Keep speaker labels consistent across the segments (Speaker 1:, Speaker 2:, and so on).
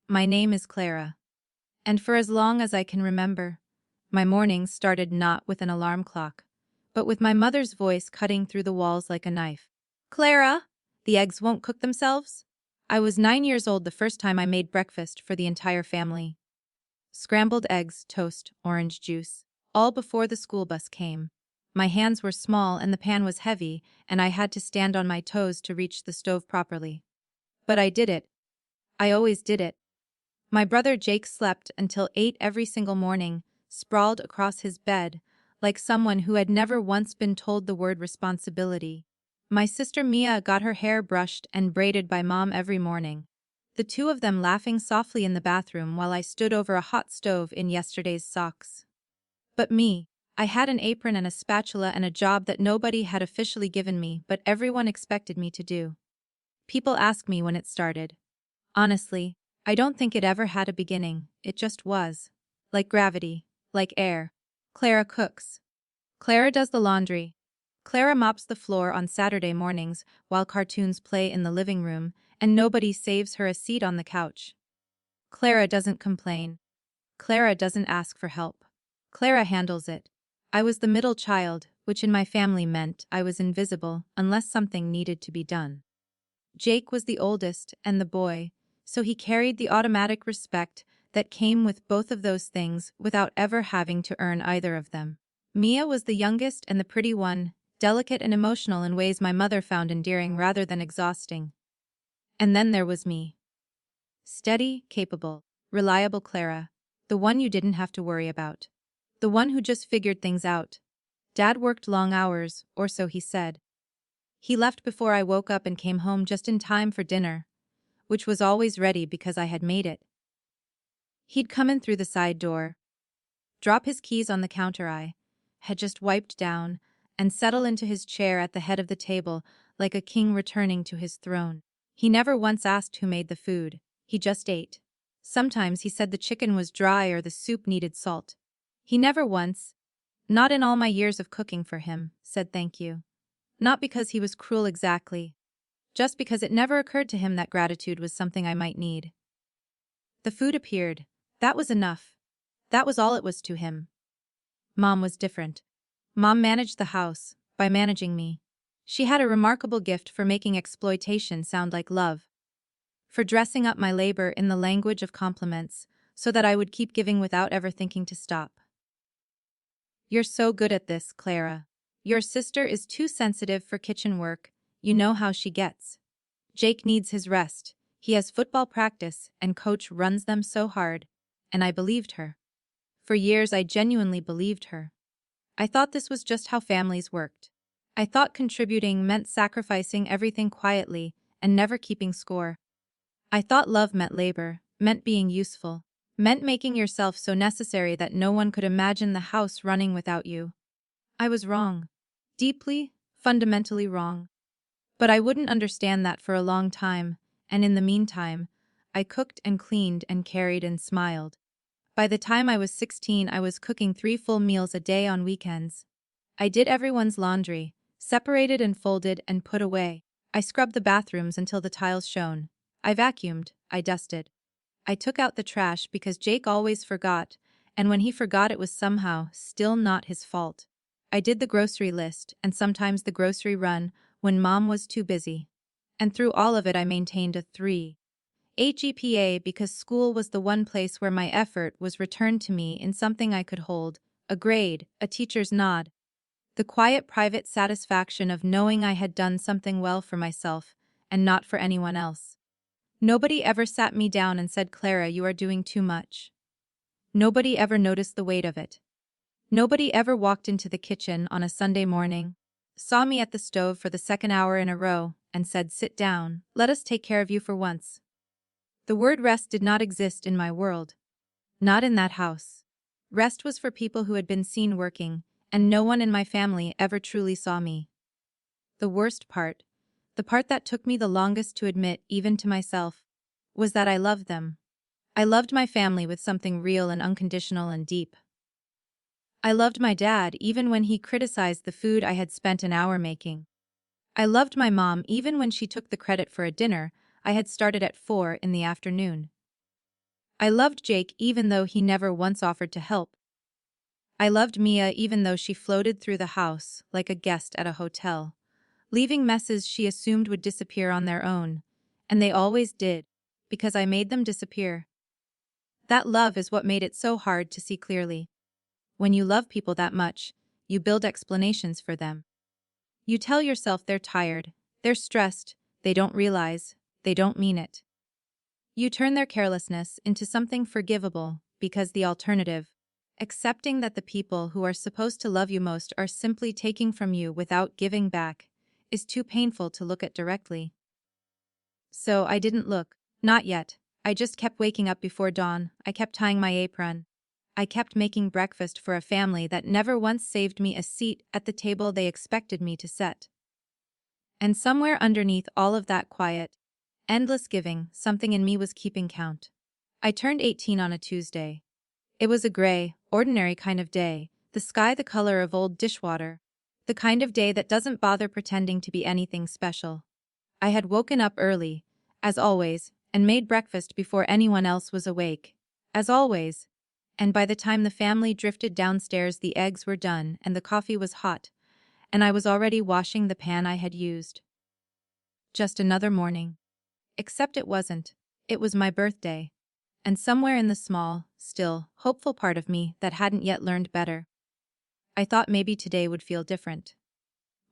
Speaker 1: My name is Clara. And for as long as I can remember, my mornings started not with an alarm clock, but with my mother's voice cutting through the walls like a knife. Clara, the eggs won't cook themselves? I was 9 years old the first time I made breakfast for the entire family. Scrambled eggs, toast, orange juice, all before the school bus came. My hands were small and the pan was heavy, and I had to stand on my toes to reach the stove properly. But I did it. I always did it. My brother Jake slept until 8 every single morning, sprawled across his bed, like someone who had never once been told the word responsibility. My sister Mia got her hair brushed and braided by Mom every morning. The two of them laughing softly in the bathroom while I stood over a hot stove in yesterday's socks. But me, I had an apron and a spatula and a job that nobody had officially given me, but everyone expected me to do. People ask me when it started. Honestly, I don't think it ever had a beginning, it just was. Like gravity, like air. Clara cooks. Clara does the laundry. Clara mops the floor on Saturday mornings while cartoons play in the living room, and nobody saves her a seat on the couch. Clara doesn't complain. Clara doesn't ask for help. Clara handles it. I was the middle child, which in my family meant I was invisible unless something needed to be done. Jake was the oldest and the boy, so he carried the automatic respect that came with both of those things without ever having to earn either of them. Mia was the youngest and the pretty one, delicate and emotional in ways my mother found endearing rather than exhausting. And then there was me. Steady, capable, reliable Clara, the one you didn't have to worry about. The one who just figured things out. Dad worked long hours, or so he said. He left before I woke up and came home just in time for dinner, which was always ready because I had made it. He'd come in through the side door, drop his keys on the counter I had just wiped down, and settle into his chair at the head of the table like a king returning to his throne. He never once asked who made the food, he just ate. Sometimes he said the chicken was dry or the soup needed salt. He never once, not in all my years of cooking for him, said thank you. Not because he was cruel exactly, just because it never occurred to him that gratitude was something I might need. The food appeared. That was enough. That was all it was to him. Mom was different. Mom managed the house, by managing me. She had a remarkable gift for making exploitation sound like love. For dressing up my labor in the language of compliments, so that I would keep giving without ever thinking to stop. You're so good at this, Clara. Your sister is too sensitive for kitchen work, you know how she gets. Jake needs his rest, he has football practice and coach runs them so hard, and I believed her. For years I genuinely believed her. I thought this was just how families worked. I thought contributing meant sacrificing everything quietly and never keeping score. I thought love meant labor, meant being useful, meant making yourself so necessary that no one could imagine the house running without you. I was wrong. Deeply, fundamentally wrong. But I wouldn't understand that for a long time, and in the meantime, I cooked and cleaned and carried and smiled. By the time I was 16, I was cooking 3 full meals a day on weekends. I did everyone's laundry, separated and folded and put away. I scrubbed the bathrooms until the tiles shone. I vacuumed, I dusted. I took out the trash because Jake always forgot, and when he forgot it was somehow still not his fault. I did the grocery list and sometimes the grocery run when Mom was too busy. And through all of it I maintained a 3.8 GPA because school was the one place where my effort was returned to me in something I could hold, a grade, a teacher's nod. The quiet private satisfaction of knowing I had done something well for myself and not for anyone else. Nobody ever sat me down and said, Clara, you are doing too much. Nobody ever noticed the weight of it. Nobody ever walked into the kitchen on a Sunday morning, saw me at the stove for the second hour in a row, and said, sit down, let us take care of you for once. The word rest did not exist in my world. Not in that house. Rest was for people who had been seen working, and no one in my family ever truly saw me. The worst part, the part that took me the longest to admit even to myself, was that I loved them. I loved my family with something real and unconditional and deep. I loved my dad even when he criticized the food I had spent an hour making. I loved my mom even when she took the credit for a dinner I had started at 4 in the afternoon. I loved Jake even though he never once offered to help. I loved Mia even though she floated through the house like a guest at a hotel, leaving messes she assumed would disappear on their own. And they always did, because I made them disappear. That love is what made it so hard to see clearly. When you love people that much, you build explanations for them. You tell yourself they're tired, they're stressed, they don't realize, they don't mean it. You turn their carelessness into something forgivable because the alternative, accepting that the people who are supposed to love you most are simply taking from you without giving back, is too painful to look at directly. So I didn't look, not yet. I just kept waking up before dawn, I kept tying my apron. I kept making breakfast for a family that never once saved me a seat at the table they expected me to set. And somewhere underneath all of that quiet, endless giving, something in me was keeping count. I turned 18 on a Tuesday. It was a gray, ordinary kind of day, the sky the color of old dishwater, the kind of day that doesn't bother pretending to be anything special. I had woken up early, as always, and made breakfast before anyone else was awake, as always. And by the time the family drifted downstairs, the eggs were done and the coffee was hot, and I was already washing the pan I had used. Just another morning. Except it wasn't. It was my birthday. And somewhere in the small, still, hopeful part of me that hadn't yet learned better, I thought maybe today would feel different.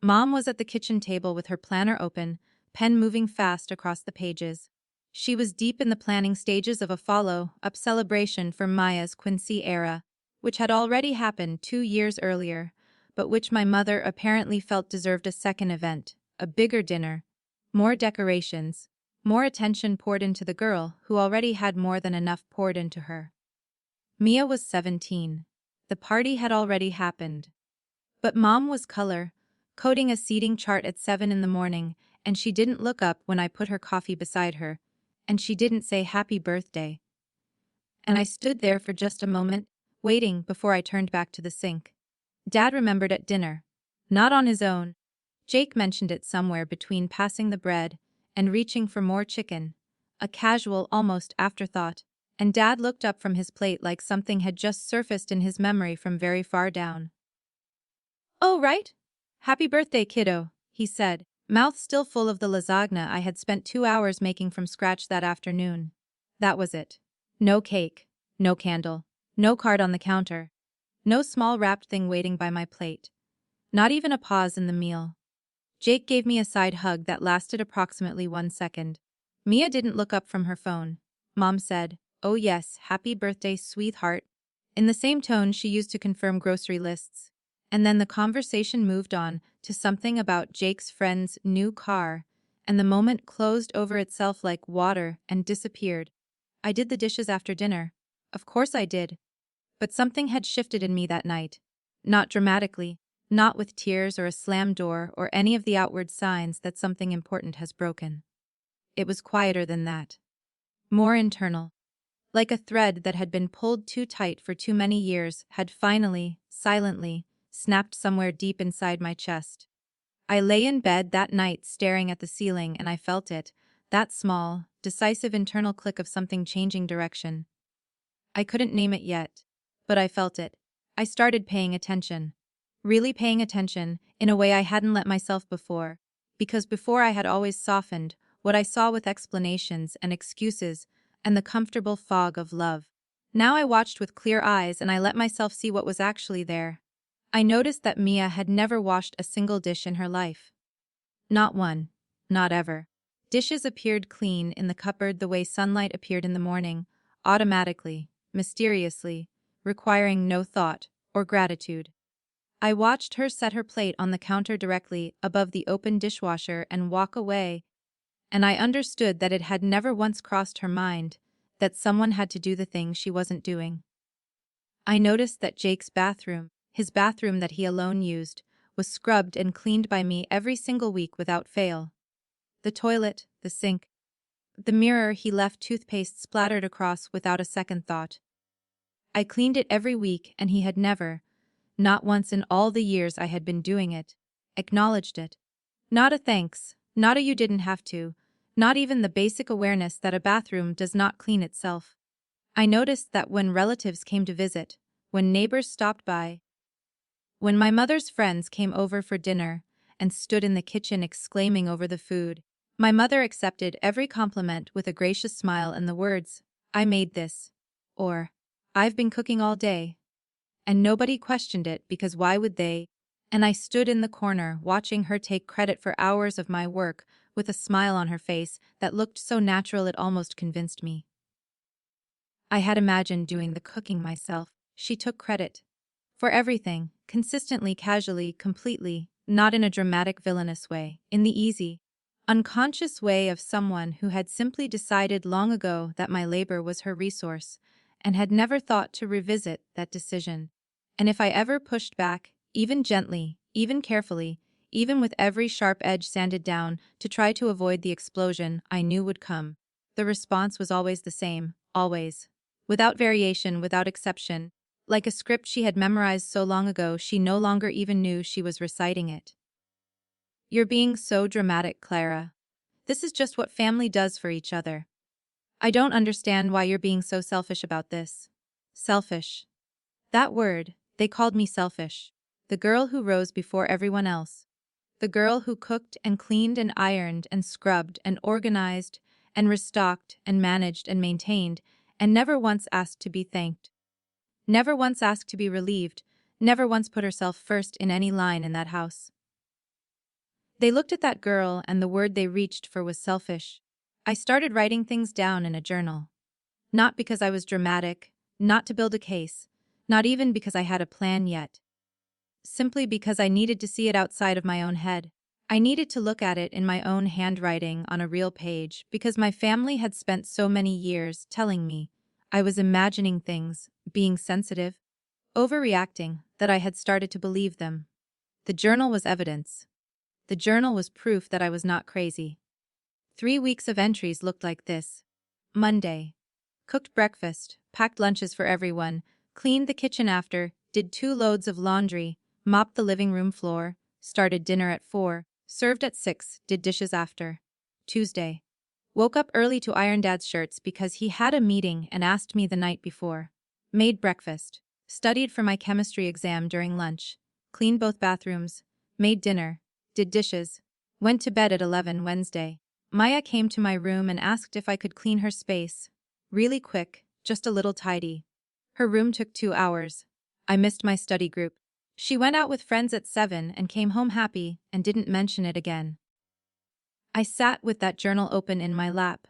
Speaker 1: Mom was at the kitchen table with her planner open, pen moving fast across the pages. She was deep in the planning stages of a follow-up celebration for Maya's Quincy era, which had already happened 2 years earlier, but which my mother apparently felt deserved a second event, a bigger dinner, more decorations, more attention poured into the girl who already had more than enough poured into her. Mia was 17. The party had already happened. But Mom was coding a seating chart at 7 in the morning, and she didn't look up when I put her coffee beside her, and she didn't say happy birthday. And I stood there for just a moment, waiting before I turned back to the sink. Dad remembered at dinner. Not on his own. Jake mentioned it somewhere between passing the bread and reaching for more chicken. A casual, almost afterthought, and Dad looked up from his plate like something had just surfaced in his memory from very far down. "Oh, right? Happy birthday, kiddo," he said, mouth still full of the lasagna I had spent 2 hours making from scratch that afternoon. That was it. No cake, no candle, no card on the counter, no small wrapped thing waiting by my plate. Not even a pause in the meal. Jake gave me a side hug that lasted approximately 1 second. Mia didn't look up from her phone. Mom said, "Oh yes, happy birthday, sweetheart," in the same tone she used to confirm grocery lists. And then the conversation moved on to something about Jake's friend's new car, and the moment closed over itself like water and disappeared. I did the dishes after dinner. Of course I did. But something had shifted in me that night. Not dramatically, not with tears or a slammed door or any of the outward signs that something important has broken. It was quieter than that. More internal. Like a thread that had been pulled too tight for too many years had finally, silently, snapped somewhere deep inside my chest. I lay in bed that night staring at the ceiling and I felt it, that small, decisive internal click of something changing direction. I couldn't name it yet, but I felt it. I started paying attention. Really paying attention, in a way I hadn't let myself before, because before I had always softened what I saw with explanations and excuses and the comfortable fog of love. Now I watched with clear eyes and I let myself see what was actually there. I noticed that Mia had never washed a single dish in her life. Not one. Not ever. Dishes appeared clean in the cupboard the way sunlight appeared in the morning, automatically, mysteriously, requiring no thought or gratitude. I watched her set her plate on the counter directly above the open dishwasher and walk away, and I understood that it had never once crossed her mind that someone had to do the thing she wasn't doing. I noticed that Jake's bathroom, his bathroom that he alone used, was scrubbed and cleaned by me every single week without fail. The toilet, the sink, the mirror he left toothpaste splattered across without a second thought. I cleaned it every week and he had never, not once in all the years I had been doing it, acknowledged it. Not a thanks, not a you didn't have to, not even the basic awareness that a bathroom does not clean itself. I noticed that when relatives came to visit, when neighbors stopped by, when my mother's friends came over for dinner and stood in the kitchen exclaiming over the food, my mother accepted every compliment with a gracious smile and the words, "I made this," or "I've been cooking all day." And nobody questioned it because why would they? And I stood in the corner watching her take credit for hours of my work with a smile on her face that looked so natural it almost convinced me. I had imagined doing the cooking myself. She took credit for everything, consistently, casually, completely, not in a dramatic villainous way, in the easy, unconscious way of someone who had simply decided long ago that my labor was her resource, and had never thought to revisit that decision. And if I ever pushed back, even gently, even carefully, even with every sharp edge sanded down to try to avoid the explosion I knew would come, the response was always the same, always. Without variation, without exception, like a script she had memorized so long ago she no longer even knew she was reciting it. "You're being so dramatic, Clara. This is just what family does for each other. I don't understand why you're being so selfish about this." Selfish. That word, they called me selfish. The girl who rose before everyone else. The girl who cooked and cleaned and ironed and scrubbed and organized and restocked and managed and maintained and never once asked to be thanked. Never once asked to be relieved, never once put herself first in any line in that house. They looked at that girl and the word they reached for was selfish. I started writing things down in a journal. Not because I was dramatic, not to build a case, not even because I had a plan yet. Simply because I needed to see it outside of my own head. I needed to look at it in my own handwriting on a real page because my family had spent so many years telling me I was imagining things, being sensitive, overreacting, that I had started to believe them. The journal was evidence. The journal was proof that I was not crazy. 3 weeks of entries looked like this. Monday. Cooked breakfast, packed lunches for everyone, cleaned the kitchen after, did 2 loads of laundry, mopped the living room floor, started dinner at 4, served at 6, did dishes after. Tuesday. Woke up early to iron Dad's shirts because he had a meeting and asked me the night before. Made breakfast. Studied for my chemistry exam during lunch. Cleaned both bathrooms. Made dinner. Did dishes. Went to bed at 11 Wednesday. Maya came to my room and asked if I could clean her space. Really quick, just a little tidy. Her room took 2 hours. I missed my study group. She went out with friends at 7 and came home happy and didn't mention it again. I sat with that journal open in my lap,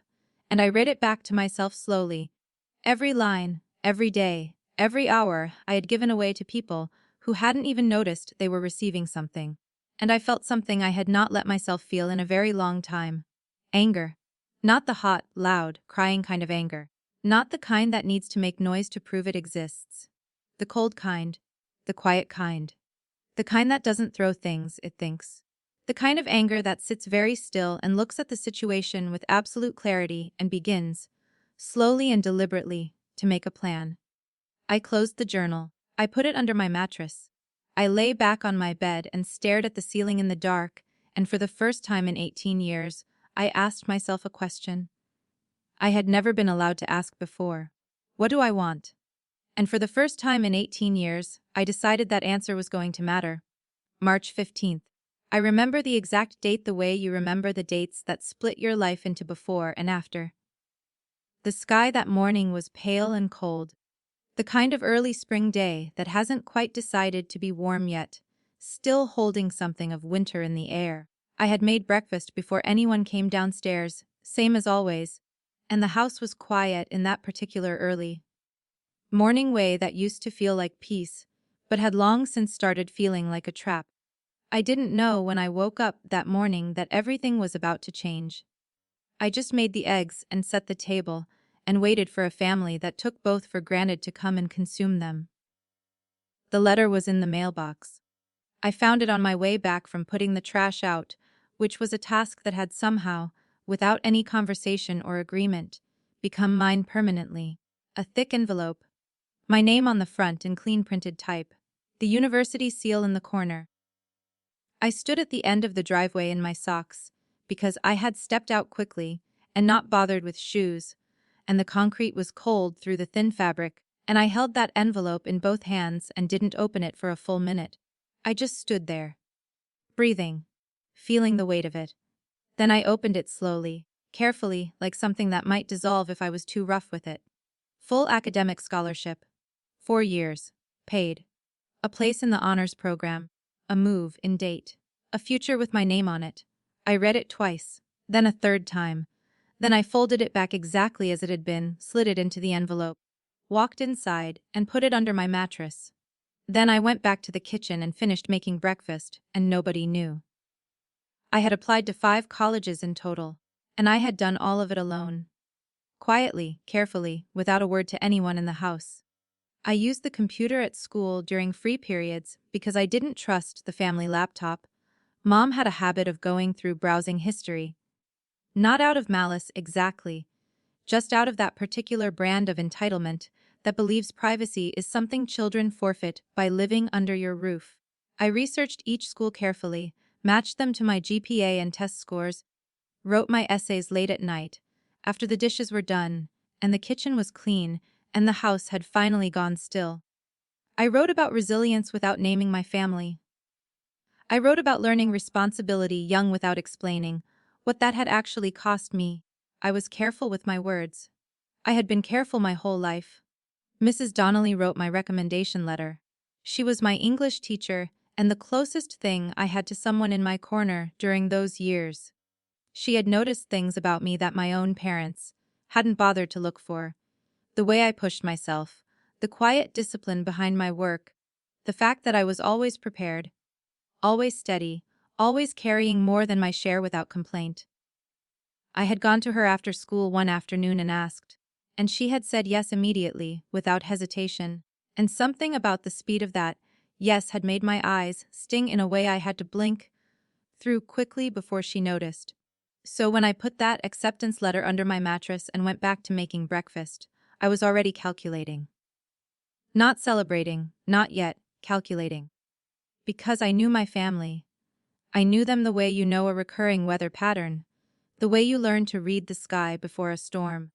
Speaker 1: and I read it back to myself slowly. Every line, every day, every hour I had given away to people who hadn't even noticed they were receiving something. And I felt something I had not let myself feel in a very long time. Anger. Not the hot, loud, crying kind of anger. Not the kind that needs to make noise to prove it exists. The cold kind. The quiet kind. The kind that doesn't throw things it thinks. The kind of anger that sits very still and looks at the situation with absolute clarity and begins, slowly and deliberately, to make a plan. I closed the journal. I put it under my mattress. I lay back on my bed and stared at the ceiling in the dark, and for the first time in 18 years, I asked myself a question I had never been allowed to ask before. What do I want? And for the first time in 18 years, I decided that answer was going to matter. March 15th. I remember the exact date the way you remember the dates that split your life into before and after. The sky that morning was pale and cold. The kind of early spring day that hasn't quite decided to be warm yet, still holding something of winter in the air. I had made breakfast before anyone came downstairs, same as always, and the house was quiet in that particular early morning way that used to feel like peace, but had long since started feeling like a trap. I didn't know when I woke up that morning that everything was about to change. I just made the eggs and set the table, and waited for a family that took both for granted to come and consume them. The letter was in the mailbox. I found it on my way back from putting the trash out, which was a task that had somehow, without any conversation or agreement, become mine permanently. A thick envelope. My name on the front in clean printed type. The university seal in the corner. I stood at the end of the driveway in my socks, because I had stepped out quickly, and not bothered with shoes, and the concrete was cold through the thin fabric, and I held that envelope in both hands and didn't open it for a full minute. I just stood there, breathing, feeling the weight of it. Then I opened it slowly, carefully, like something that might dissolve if I was too rough with it. Full academic scholarship. 4 years. Paid. A place in the honors program. A move in date. A future with my name on it. I read it twice, then a third time. Then I folded it back exactly as it had been, slid it into the envelope, walked inside, and put it under my mattress. Then I went back to the kitchen and finished making breakfast, and nobody knew. I had applied to 5 colleges in total, and I had done all of it alone. Quietly, carefully, without a word to anyone in the house. I used the computer at school during free periods because I didn't trust the family laptop. Mom had a habit of going through browsing history. Not out of malice exactly, just out of that particular brand of entitlement that believes privacy is something children forfeit by living under your roof. I researched each school carefully, matched them to my GPA and test scores, wrote my essays late at night, after the dishes were done, and the kitchen was clean, and the house had finally gone still. I wrote about resilience without naming my family. I wrote about learning responsibility young without explaining what that had actually cost me. I was careful with my words. I had been careful my whole life. Mrs. Donnelly wrote my recommendation letter. She was my English teacher and the closest thing I had to someone in my corner during those years. She had noticed things about me that my own parents hadn't bothered to look for. The way I pushed myself, the quiet discipline behind my work, the fact that I was always prepared, always steady, always carrying more than my share without complaint. I had gone to her after school one afternoon and asked, and she had said yes immediately, without hesitation, and something about the speed of that yes had made my eyes sting in a way I had to blink through quickly before she noticed. So when I put that acceptance letter under my mattress and went back to making breakfast, I was already calculating. Not celebrating, not yet, calculating. Because I knew my family. I knew them the way you know a recurring weather pattern, the way you learn to read the sky before a storm.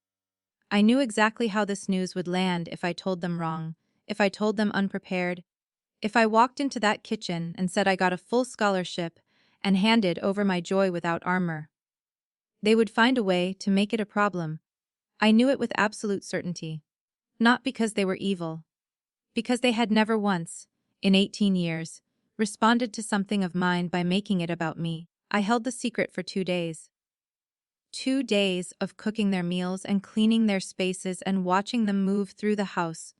Speaker 1: I knew exactly how this news would land if I told them wrong, if I told them unprepared, if I walked into that kitchen and said I got a full scholarship and handed over my joy without armor. They would find a way to make it a problem. I knew it with absolute certainty. Not because they were evil. Because they had never once, in 18 years, responded to something of mine by making it about me. I held the secret for 2 days. 2 days of cooking their meals and cleaning their spaces and watching them move through the house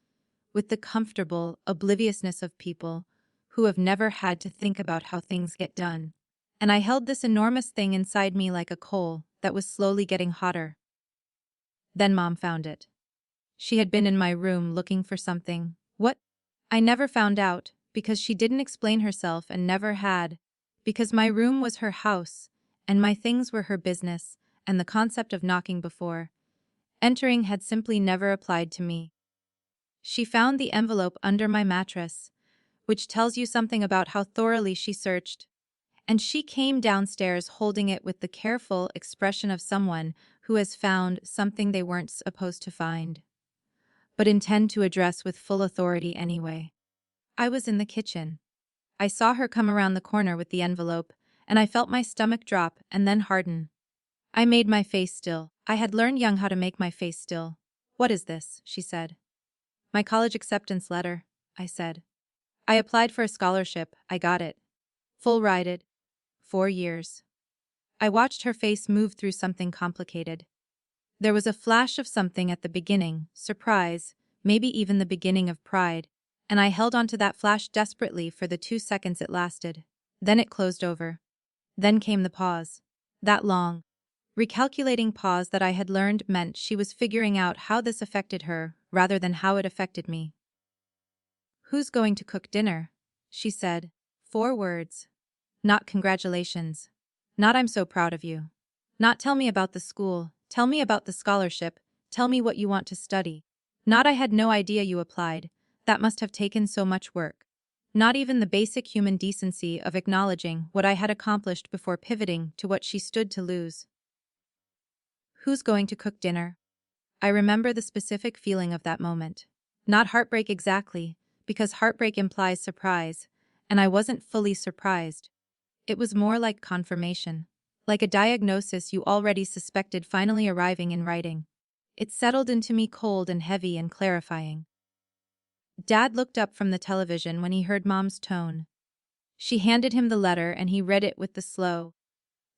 Speaker 1: with the comfortable obliviousness of people who have never had to think about how things get done. And I held this enormous thing inside me like a coal that was slowly getting hotter. Then Mom found it. She had been in my room looking for something. What? I never found out, because she didn't explain herself and never had, because my room was her house, and my things were her business, and the concept of knocking before entering had simply never applied to me. She found the envelope under my mattress, which tells you something about how thoroughly she searched, and she came downstairs holding it with the careful expression of someone who has found something they weren't supposed to find, but intend to address with full authority anyway. I was in the kitchen. I saw her come around the corner with the envelope, and I felt my stomach drop and then harden. I made my face still. I had learned young how to make my face still. "What is this?" she said. "My college acceptance letter," I said. "I applied for a scholarship, I got it. Full rided. 4 years." I watched her face move through something complicated. There was a flash of something at the beginning, surprise, maybe even the beginning of pride, and I held on to that flash desperately for the 2 seconds it lasted. Then it closed over. Then came the pause. That long, recalculating pause that I had learned meant she was figuring out how this affected her, rather than how it affected me. "Who's going to cook dinner?" she said. 4 words. Not congratulations. Not "I'm so proud of you." Not "tell me about the school, tell me about the scholarship, tell me what you want to study." Not "I had no idea you applied, that must have taken so much work." Not even the basic human decency of acknowledging what I had accomplished before pivoting to what she stood to lose. "Who's going to cook dinner?" I remember the specific feeling of that moment. Not heartbreak exactly, because heartbreak implies surprise, and I wasn't fully surprised. It was more like confirmation. Like a diagnosis you already suspected finally arriving in writing. It settled into me cold and heavy and clarifying. Dad looked up from the television when he heard Mom's tone. She handed him the letter and he read it with the slow,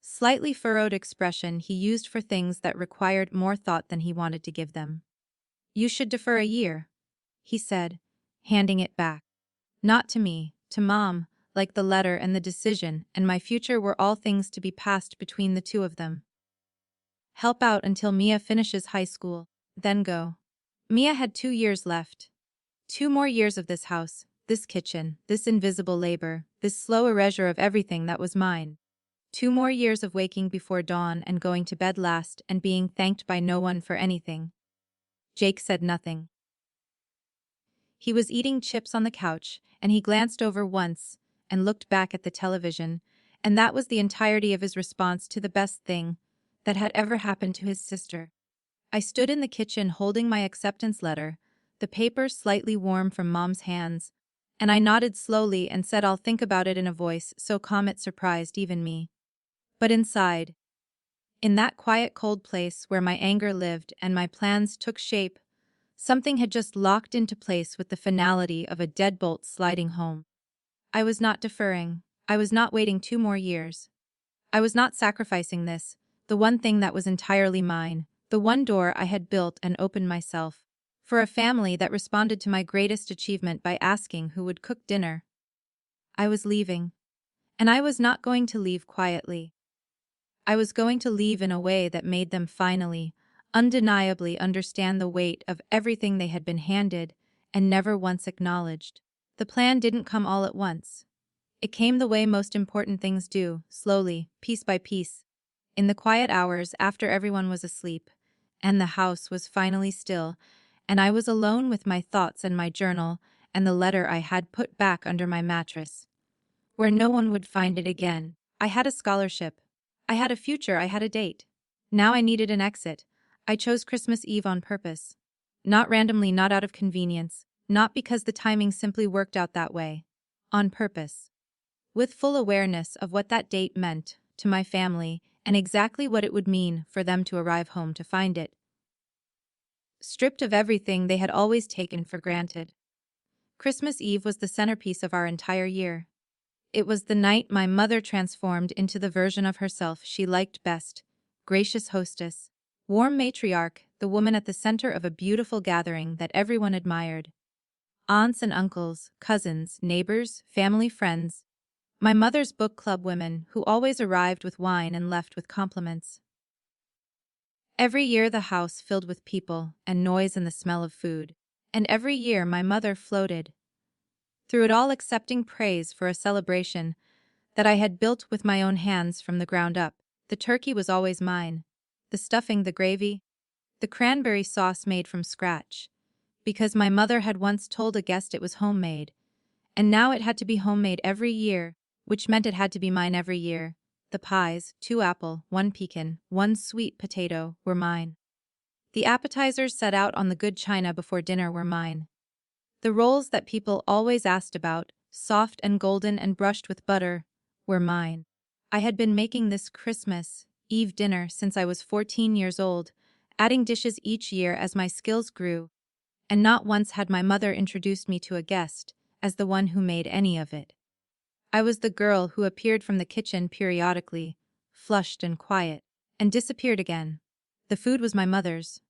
Speaker 1: slightly furrowed expression he used for things that required more thought than he wanted to give them. "You should defer a year," he said, handing it back. Not to me, to Mom, like the letter and the decision and my future were all things to be passed between the two of them. Help out until Mia finishes high school, then go. Mia had 2 years left. 2 more years of this house, this kitchen, this invisible labor, this slow erasure of everything that was mine. 2 more years of waking before dawn and going to bed last and being thanked by no one for anything. Jake said nothing. He was eating chips on the couch, and he glanced over once and looked back at the television, and that was the entirety of his response to the best thing that had ever happened to his sister. I stood in the kitchen holding my acceptance letter, the paper slightly warm from Mom's hands, and I nodded slowly and said I'll think about it in a voice so calm it surprised even me. But inside, in that quiet cold place where my anger lived and my plans took shape, something had just locked into place with the finality of a deadbolt sliding home. I was not deferring. I was not waiting 2 more years. I was not sacrificing this, the one thing that was entirely mine, the one door I had built and opened myself, for a family that responded to my greatest achievement by asking who would cook dinner. I was leaving. And I was not going to leave quietly. I was going to leave in a way that made them finally, undeniably understand the weight of everything they had been handed and never once acknowledged. The plan didn't come all at once. It came the way most important things do, slowly, piece by piece. In the quiet hours after everyone was asleep, and the house was finally still, and I was alone with my thoughts and my journal and the letter I had put back under my mattress, where no one would find it again. I had a scholarship. I had a future, I had a date. Now I needed an exit. I chose Christmas Eve on purpose. Not randomly, not out of convenience, not because the timing simply worked out that way. On purpose. With full awareness of what that date meant to my family and exactly what it would mean for them to arrive home to find it stripped of everything they had always taken for granted. Christmas Eve was the centerpiece of our entire year. It was the night my mother transformed into the version of herself she liked best, gracious hostess, warm matriarch, the woman at the center of a beautiful gathering that everyone admired. Aunts and uncles, cousins, neighbors, family friends. My mother's book club women who always arrived with wine and left with compliments. Every year the house filled with people and noise and the smell of food. And every year my mother floated through it all, accepting praise for a celebration that I had built with my own hands from the ground up. The turkey was always mine. The stuffing, the gravy, the cranberry sauce made from scratch. Because my mother had once told a guest it was homemade. And now it had to be homemade every year, which meant it had to be mine every year. The pies, 2 apple, 1 pecan, 1 sweet potato, were mine. The appetizers set out on the good china before dinner were mine. The rolls that people always asked about, soft and golden and brushed with butter, were mine. I had been making this Christmas Eve dinner since I was 14 years old, adding dishes each year as my skills grew, and not once had my mother introduced me to a guest as the one who made any of it. I was the girl who appeared from the kitchen periodically, flushed and quiet, and disappeared again. The food was my mother's.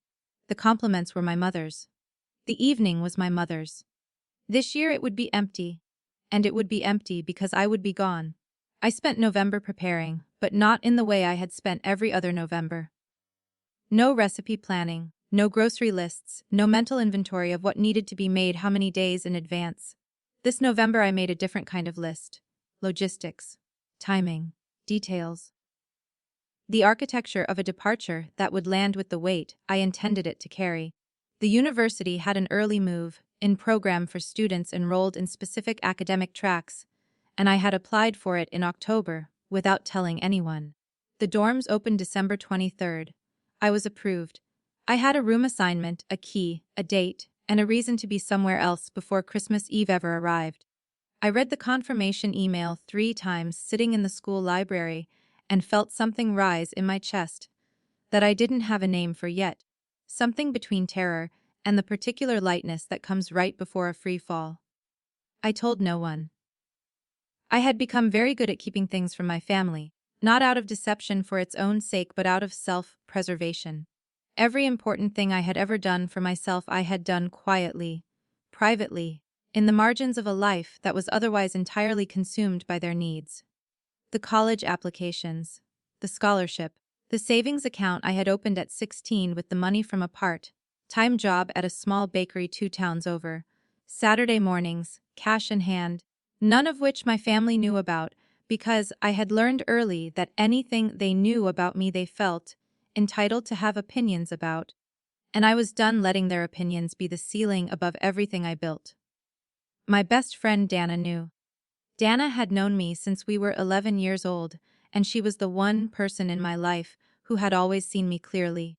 Speaker 1: The compliments were my mother's. The evening was my mother's. This year it would be empty. And it would be empty because I would be gone. I spent November preparing, but not in the way I had spent every other November. No recipe planning, no grocery lists, no mental inventory of what needed to be made how many days in advance. This November I made a different kind of list. Logistics, timing, details. The architecture of a departure that would land with the weight I intended it to carry. The university had an early move-in program for students enrolled in specific academic tracks, and I had applied for it in October without telling anyone. The dorms opened December 23rd. I was approved. I had a room assignment, a key, a date, and a reason to be somewhere else before Christmas Eve ever arrived. I read the confirmation email 3 times sitting in the school library and felt something rise in my chest that I didn't have a name for yet. Something between terror and the particular lightness that comes right before a free fall. I told no one. I had become very good at keeping things from my family, not out of deception for its own sake but out of self-preservation. Every important thing I had ever done for myself I had done quietly, privately, in the margins of a life that was otherwise entirely consumed by their needs. The college applications, the scholarship, the savings account I had opened at 16 with the money from a part-time job at a small bakery 2 towns over, Saturday mornings, cash in hand, none of which my family knew about because I had learned early that anything they knew about me they felt entitled to have opinions about, and I was done letting their opinions be the ceiling above everything I built. My best friend Dana knew. Dana had known me since we were 11 years old, and she was the one person in my life who had always seen me clearly,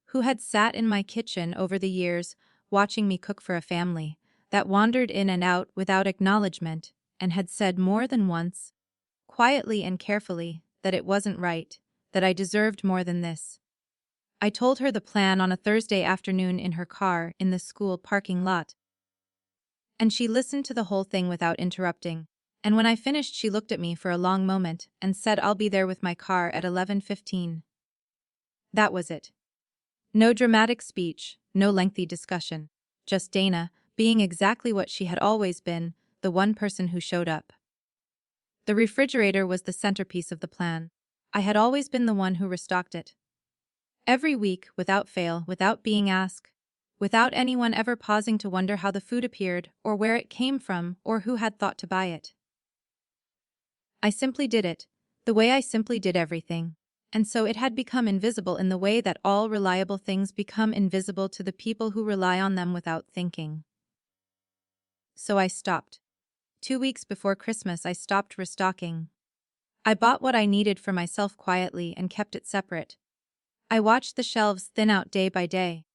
Speaker 1: who had sat in my kitchen over the years, watching me cook for a family that wandered in and out without acknowledgement, and had said more than once, quietly and carefully, that it wasn't right, that I deserved more than this. I told her the plan on a Thursday afternoon in her car in the school parking lot, and she listened to the whole thing without interrupting. And when I finished she looked at me for a long moment and said I'll be there with my car at 11:15. That was it. No dramatic speech, no lengthy discussion. Just Dana, being exactly what she had always been, the one person who showed up. The refrigerator was the centerpiece of the plan. I had always been the one who restocked it. Every week, without fail, without being asked, without anyone ever pausing to wonder how the food appeared, or where it came from, or who had thought to buy it. I simply did it, the way I simply did everything, and so it had become invisible in the way that all reliable things become invisible to the people who rely on them without thinking. So I stopped. 2 weeks before Christmas I stopped restocking. I bought what I needed for myself quietly and kept it separate. I watched the shelves thin out day by day.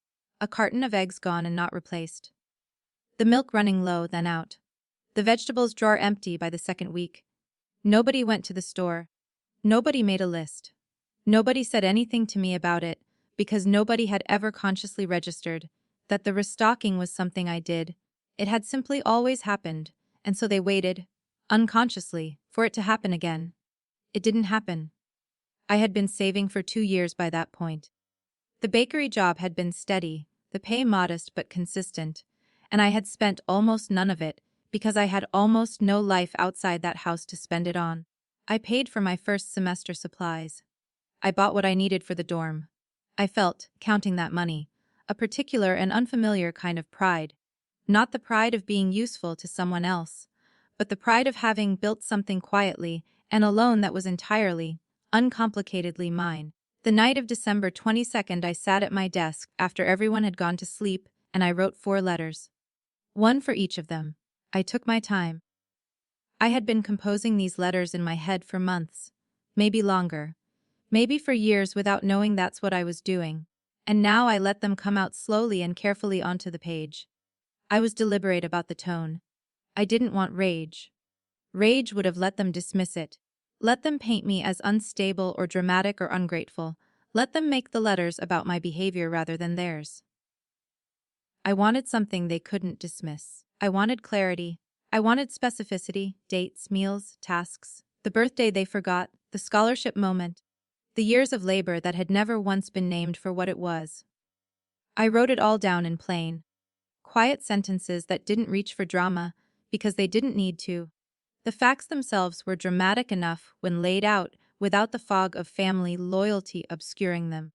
Speaker 1: A carton of eggs gone and not replaced. The milk running low, then out. The vegetables drawer empty by the second week. Nobody went to the store. Nobody made a list. Nobody said anything to me about it, because nobody had ever consciously registered that the restocking was something I did. It had simply always happened, and so they waited, unconsciously, for it to happen again. It didn't happen. I had been saving for 2 years by that point. The bakery job had been steady, the pay modest but consistent, and I had spent almost none of it because I had almost no life outside that house to spend it on. I paid for my first semester supplies. I bought what I needed for the dorm. I felt, counting that money, a particular and unfamiliar kind of pride. Not the pride of being useful to someone else, but the pride of having built something quietly and alone that was entirely, uncomplicatedly mine. The night of December 22nd I sat at my desk after everyone had gone to sleep and I wrote 4 letters. One for each of them. I took my time. I had been composing these letters in my head for months, maybe longer, maybe for years without knowing that's what I was doing, and now I let them come out slowly and carefully onto the page. I was deliberate about the tone. I didn't want rage. Rage would have let them dismiss it. Let them paint me as unstable or dramatic or ungrateful. Let them make the letters about my behavior rather than theirs. I wanted something they couldn't dismiss. I wanted clarity. I wanted specificity, dates, meals, tasks, the birthday they forgot, the scholarship moment, the years of labor that had never once been named for what it was. I wrote it all down in plain, quiet sentences that didn't reach for drama because they didn't need to. The facts themselves were dramatic enough when laid out without the fog of family loyalty obscuring them.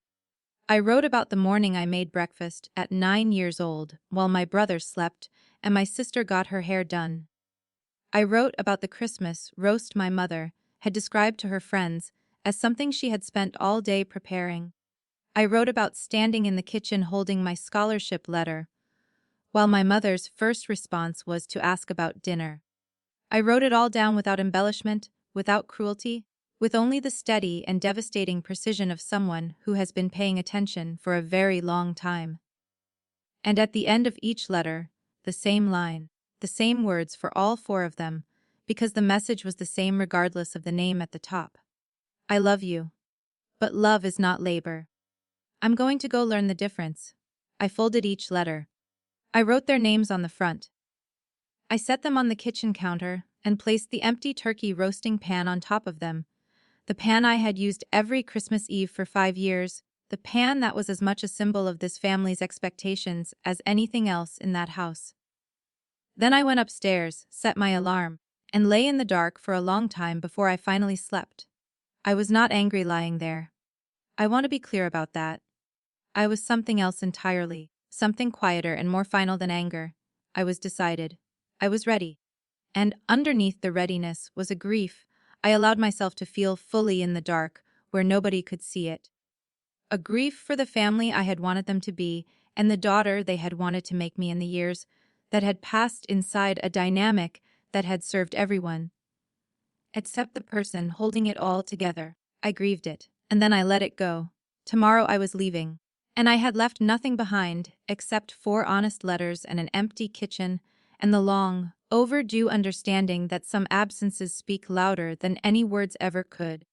Speaker 1: I wrote about the morning I made breakfast at 9 years old while my brother slept and my sister got her hair done. I wrote about the Christmas roast my mother had described to her friends as something she had spent all day preparing. I wrote about standing in the kitchen holding my scholarship letter while my mother's first response was to ask about dinner. I wrote it all down without embellishment, without cruelty, with only the steady and devastating precision of someone who has been paying attention for a very long time. And at the end of each letter, the same line, the same words for all four of them, because the message was the same regardless of the name at the top. I love you. But love is not labor. I'm going to go learn the difference. I folded each letter. I wrote their names on the front. I set them on the kitchen counter and placed the empty turkey roasting pan on top of them. The pan I had used every Christmas Eve for 5 years, the pan that was as much a symbol of this family's expectations as anything else in that house. Then I went upstairs, set my alarm, and lay in the dark for a long time before I finally slept. I was not angry lying there. I want to be clear about that. I was something else entirely, something quieter and more final than anger. I was decided. I was ready. And underneath the readiness was a grief I allowed myself to feel fully in the dark, where nobody could see it. A grief for the family I had wanted them to be, and the daughter they had wanted to make me in the years that had passed inside a dynamic that had served everyone, except the person holding it all together. I grieved it, and then I let it go. Tomorrow I was leaving, and I had left nothing behind except 4 honest letters and an empty kitchen, and the long, overdue understanding that some absences speak louder than any words ever could.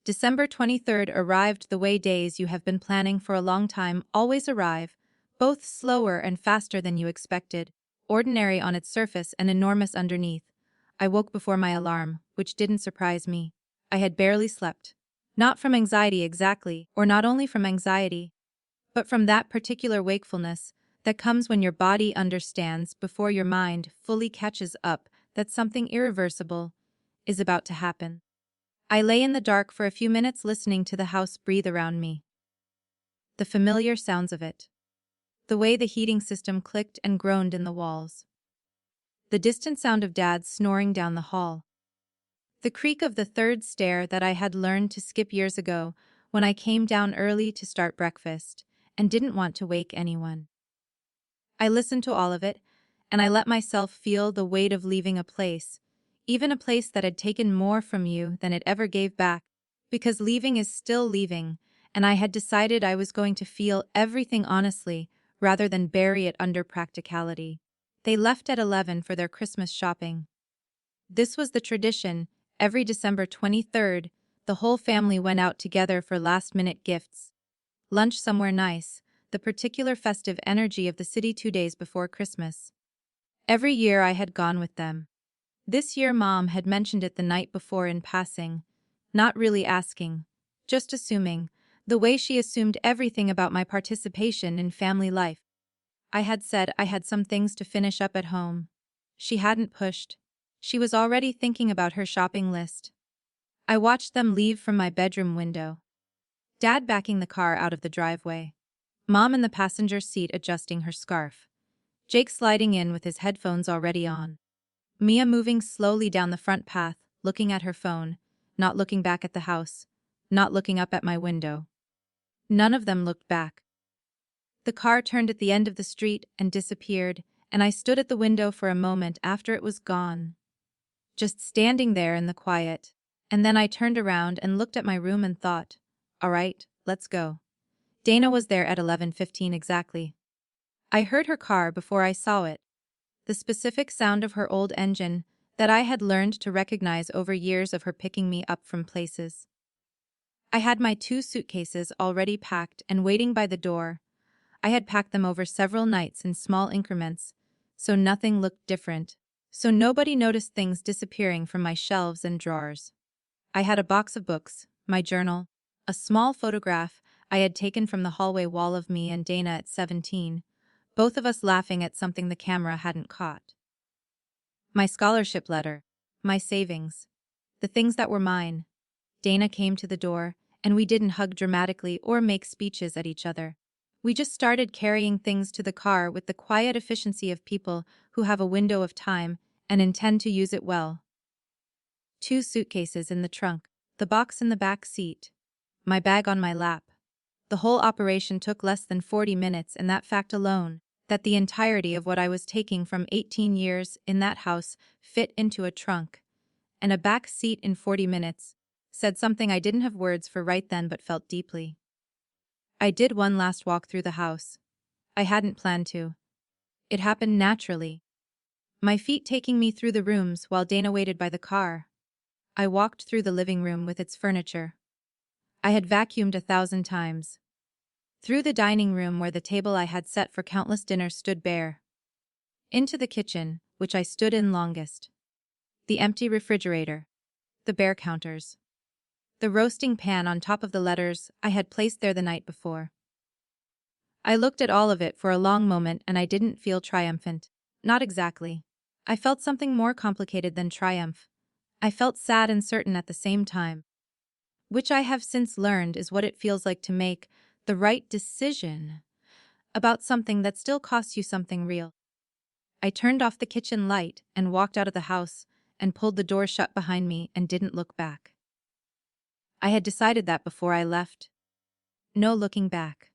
Speaker 1: December 23rd arrived the way days you have been planning for a long time always arrive, both slower and faster than you expected, ordinary on its surface and enormous underneath. I woke before my alarm, which didn't surprise me. I had barely slept. Not from anxiety exactly, or not only from anxiety, but from that particular wakefulness that comes when your body understands before your mind fully catches up that something irreversible is about to happen. I lay in the dark for a few minutes listening to the house breathe around me. The familiar sounds of it. The way the heating system clicked and groaned in the walls. The distant sound of Dad snoring down the hall. The creak of the third stair that I had learned to skip years ago when I came down early to start breakfast and didn't want to wake anyone. I listened to all of it, and I let myself feel the weight of leaving a place, even a place that had taken more from you than it ever gave back, because leaving is still leaving, and I had decided I was going to feel everything honestly rather than bury it under practicality. They left at 11 for their Christmas shopping. This was the tradition. Every December 23rd, the whole family went out together for last-minute gifts. Lunch somewhere nice, the particular festive energy of the city 2 days before Christmas. Every year I had gone with them. This year Mom had mentioned it the night before in passing, not really asking, just assuming, the way she assumed everything about my participation in family life. I had said I had some things to finish up at home. She hadn't pushed. She was already thinking about her shopping list. I watched them leave from my bedroom window. Dad backing the car out of the driveway. Mom in the passenger seat adjusting her scarf. Jake sliding in with his headphones already on. Mia moving slowly down the front path, looking at her phone, not looking back at the house, not looking up at my window. None of them looked back. The car turned at the end of the street and disappeared, and I stood at the window for a moment after it was gone, just standing there in the quiet. And then I turned around and looked at my room and thought, all right, let's go. Dana was there at 11:15 exactly. I heard her car before I saw it. The specific sound of her old engine that I had learned to recognize over years of her picking me up from places. I had my 2 suitcases already packed and waiting by the door. I had packed them over several nights in small increments, so nothing looked different, so nobody noticed things disappearing from my shelves and drawers. I had a box of books, my journal, a small photograph I had taken from the hallway wall of me and Dana at 17, both of us laughing at something the camera hadn't caught. My scholarship letter, my savings, the things that were mine. Dana came to the door, and we didn't hug dramatically or make speeches at each other. We just started carrying things to the car with the quiet efficiency of people who have a window of time and intend to use it well. 2 suitcases in the trunk, the box in the back seat, my bag on my lap. The whole operation took less than 40 minutes, and that fact alone, that the entirety of what I was taking from 18 years in that house fit into a trunk and a back seat in 40 minutes, said something I didn't have words for right then but felt deeply. I did one last walk through the house. I hadn't planned to. It happened naturally. My feet taking me through the rooms while Dana waited by the car. I walked through the living room with its furniture. I had vacuumed 1,000 times. Through the dining room where the table I had set for countless dinners stood bare. Into the kitchen, which I stood in longest. The empty refrigerator. The bare counters. The roasting pan on top of the letters I had placed there the night before. I looked at all of it for a long moment and I didn't feel triumphant. Not exactly. I felt something more complicated than triumph. I felt sad and certain at the same time. Which I have since learned is what it feels like to make the right decision about something that still costs you something real. I turned off the kitchen light and walked out of the house and pulled the door shut behind me and didn't look back. I had decided that before I left. No looking back.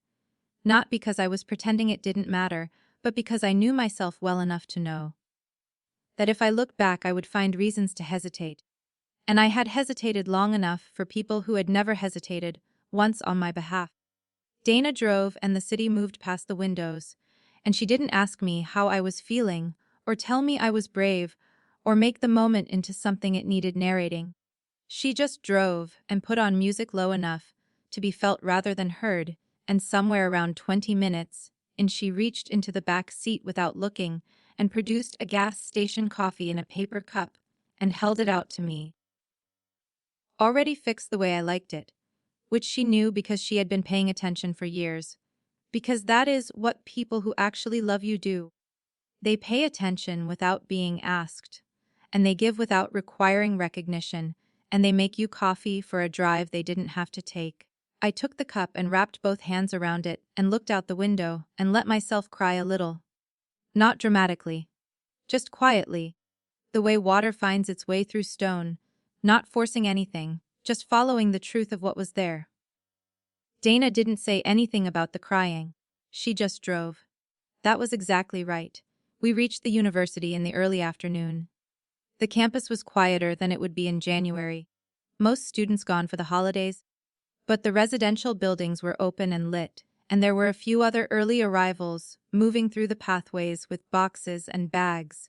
Speaker 1: Not because I was pretending it didn't matter, but because I knew myself well enough to know that if I looked back I would find reasons to hesitate. And I had hesitated long enough for people who had never hesitated once on my behalf. Dana drove and the city moved past the windows, and she didn't ask me how I was feeling, or tell me I was brave, or make the moment into something it needed narrating. She just drove and put on music low enough to be felt rather than heard, and somewhere around 20 minutes in she reached into the back seat without looking and produced a gas station coffee in a paper cup and held it out to me. Already fixed the way I liked it, which she knew because she had been paying attention for years. Because that is what people who actually love you do. They pay attention without being asked, and they give without requiring recognition, and they make you coffee for a drive they didn't have to take. I took the cup and wrapped both hands around it and looked out the window and let myself cry a little. Not dramatically. Just quietly. The way water finds its way through stone, not forcing anything, just following the truth of what was there. Dana didn't say anything about the crying. She just drove. That was exactly right. We reached the university in the early afternoon. The campus was quieter than it would be in January. Most students gone for the holidays. But the residential buildings were open and lit, and there were a few other early arrivals moving through the pathways with boxes and bags,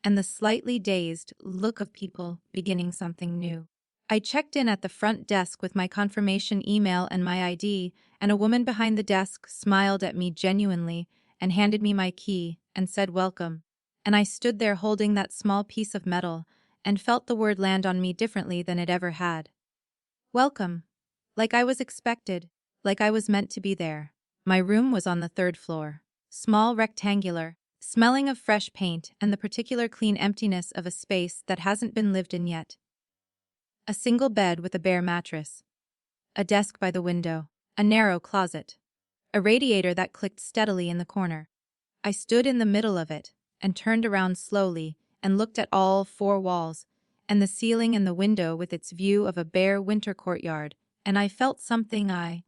Speaker 1: and the slightly dazed look of people beginning something new. I checked in at the front desk with my confirmation email and my ID, and a woman behind the desk smiled at me genuinely and handed me my key and said welcome. And I stood there holding that small piece of metal and felt the word land on me differently than it ever had. Welcome. Like I was expected, like I was meant to be there. My room was on the 3rd floor. Small, rectangular, smelling of fresh paint and the particular clean emptiness of a space that hasn't been lived in yet. A single bed with a bare mattress. A desk by the window. A narrow closet. A radiator that clicked steadily in the corner. I stood in the middle of it and turned around slowly and looked at all 4 walls and the ceiling and the window with its view of a bare winter courtyard. And I felt something I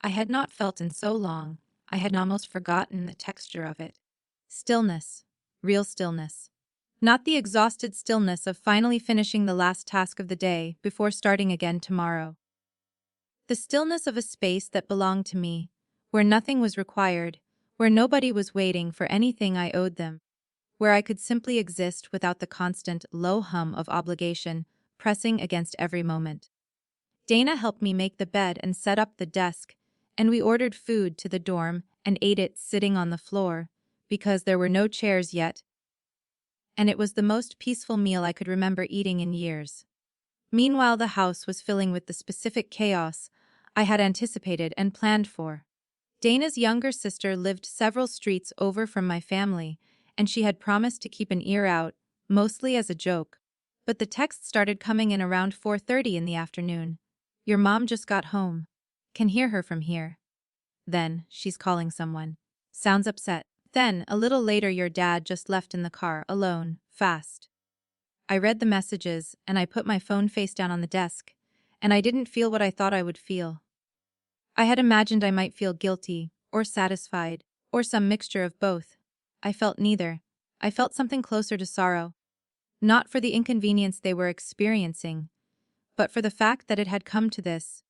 Speaker 1: had not felt in so long. I had almost forgotten the texture of it. Stillness. Real stillness. Not the exhausted stillness of finally finishing the last task of the day before starting again tomorrow. The stillness of a space that belonged to me, where nothing was required, where nobody was waiting for anything I owed them, where I could simply exist without the constant low hum of obligation pressing against every moment. Dana helped me make the bed and set up the desk, and we ordered food to the dorm and ate it sitting on the floor, because there were no chairs yet, and it was the most peaceful meal I could remember eating in years. Meanwhile, the house was filling with the specific chaos I had anticipated and planned for. Dana's younger sister lived several streets over from my family, and she had promised to keep an ear out, mostly as a joke. But the texts started coming in around 4:30 in the afternoon. Your mom just got home. Can hear her from here. Then, she's calling someone. Sounds upset. Then, a little later, your dad just left in the car, alone, fast. I read the messages, and I put my phone face down on the desk, and I didn't feel what I thought I would feel. I had imagined I might feel guilty, or satisfied, or some mixture of both. I felt neither. I felt something closer to sorrow. Not for the inconvenience they were experiencing, but for the fact that it had come to this,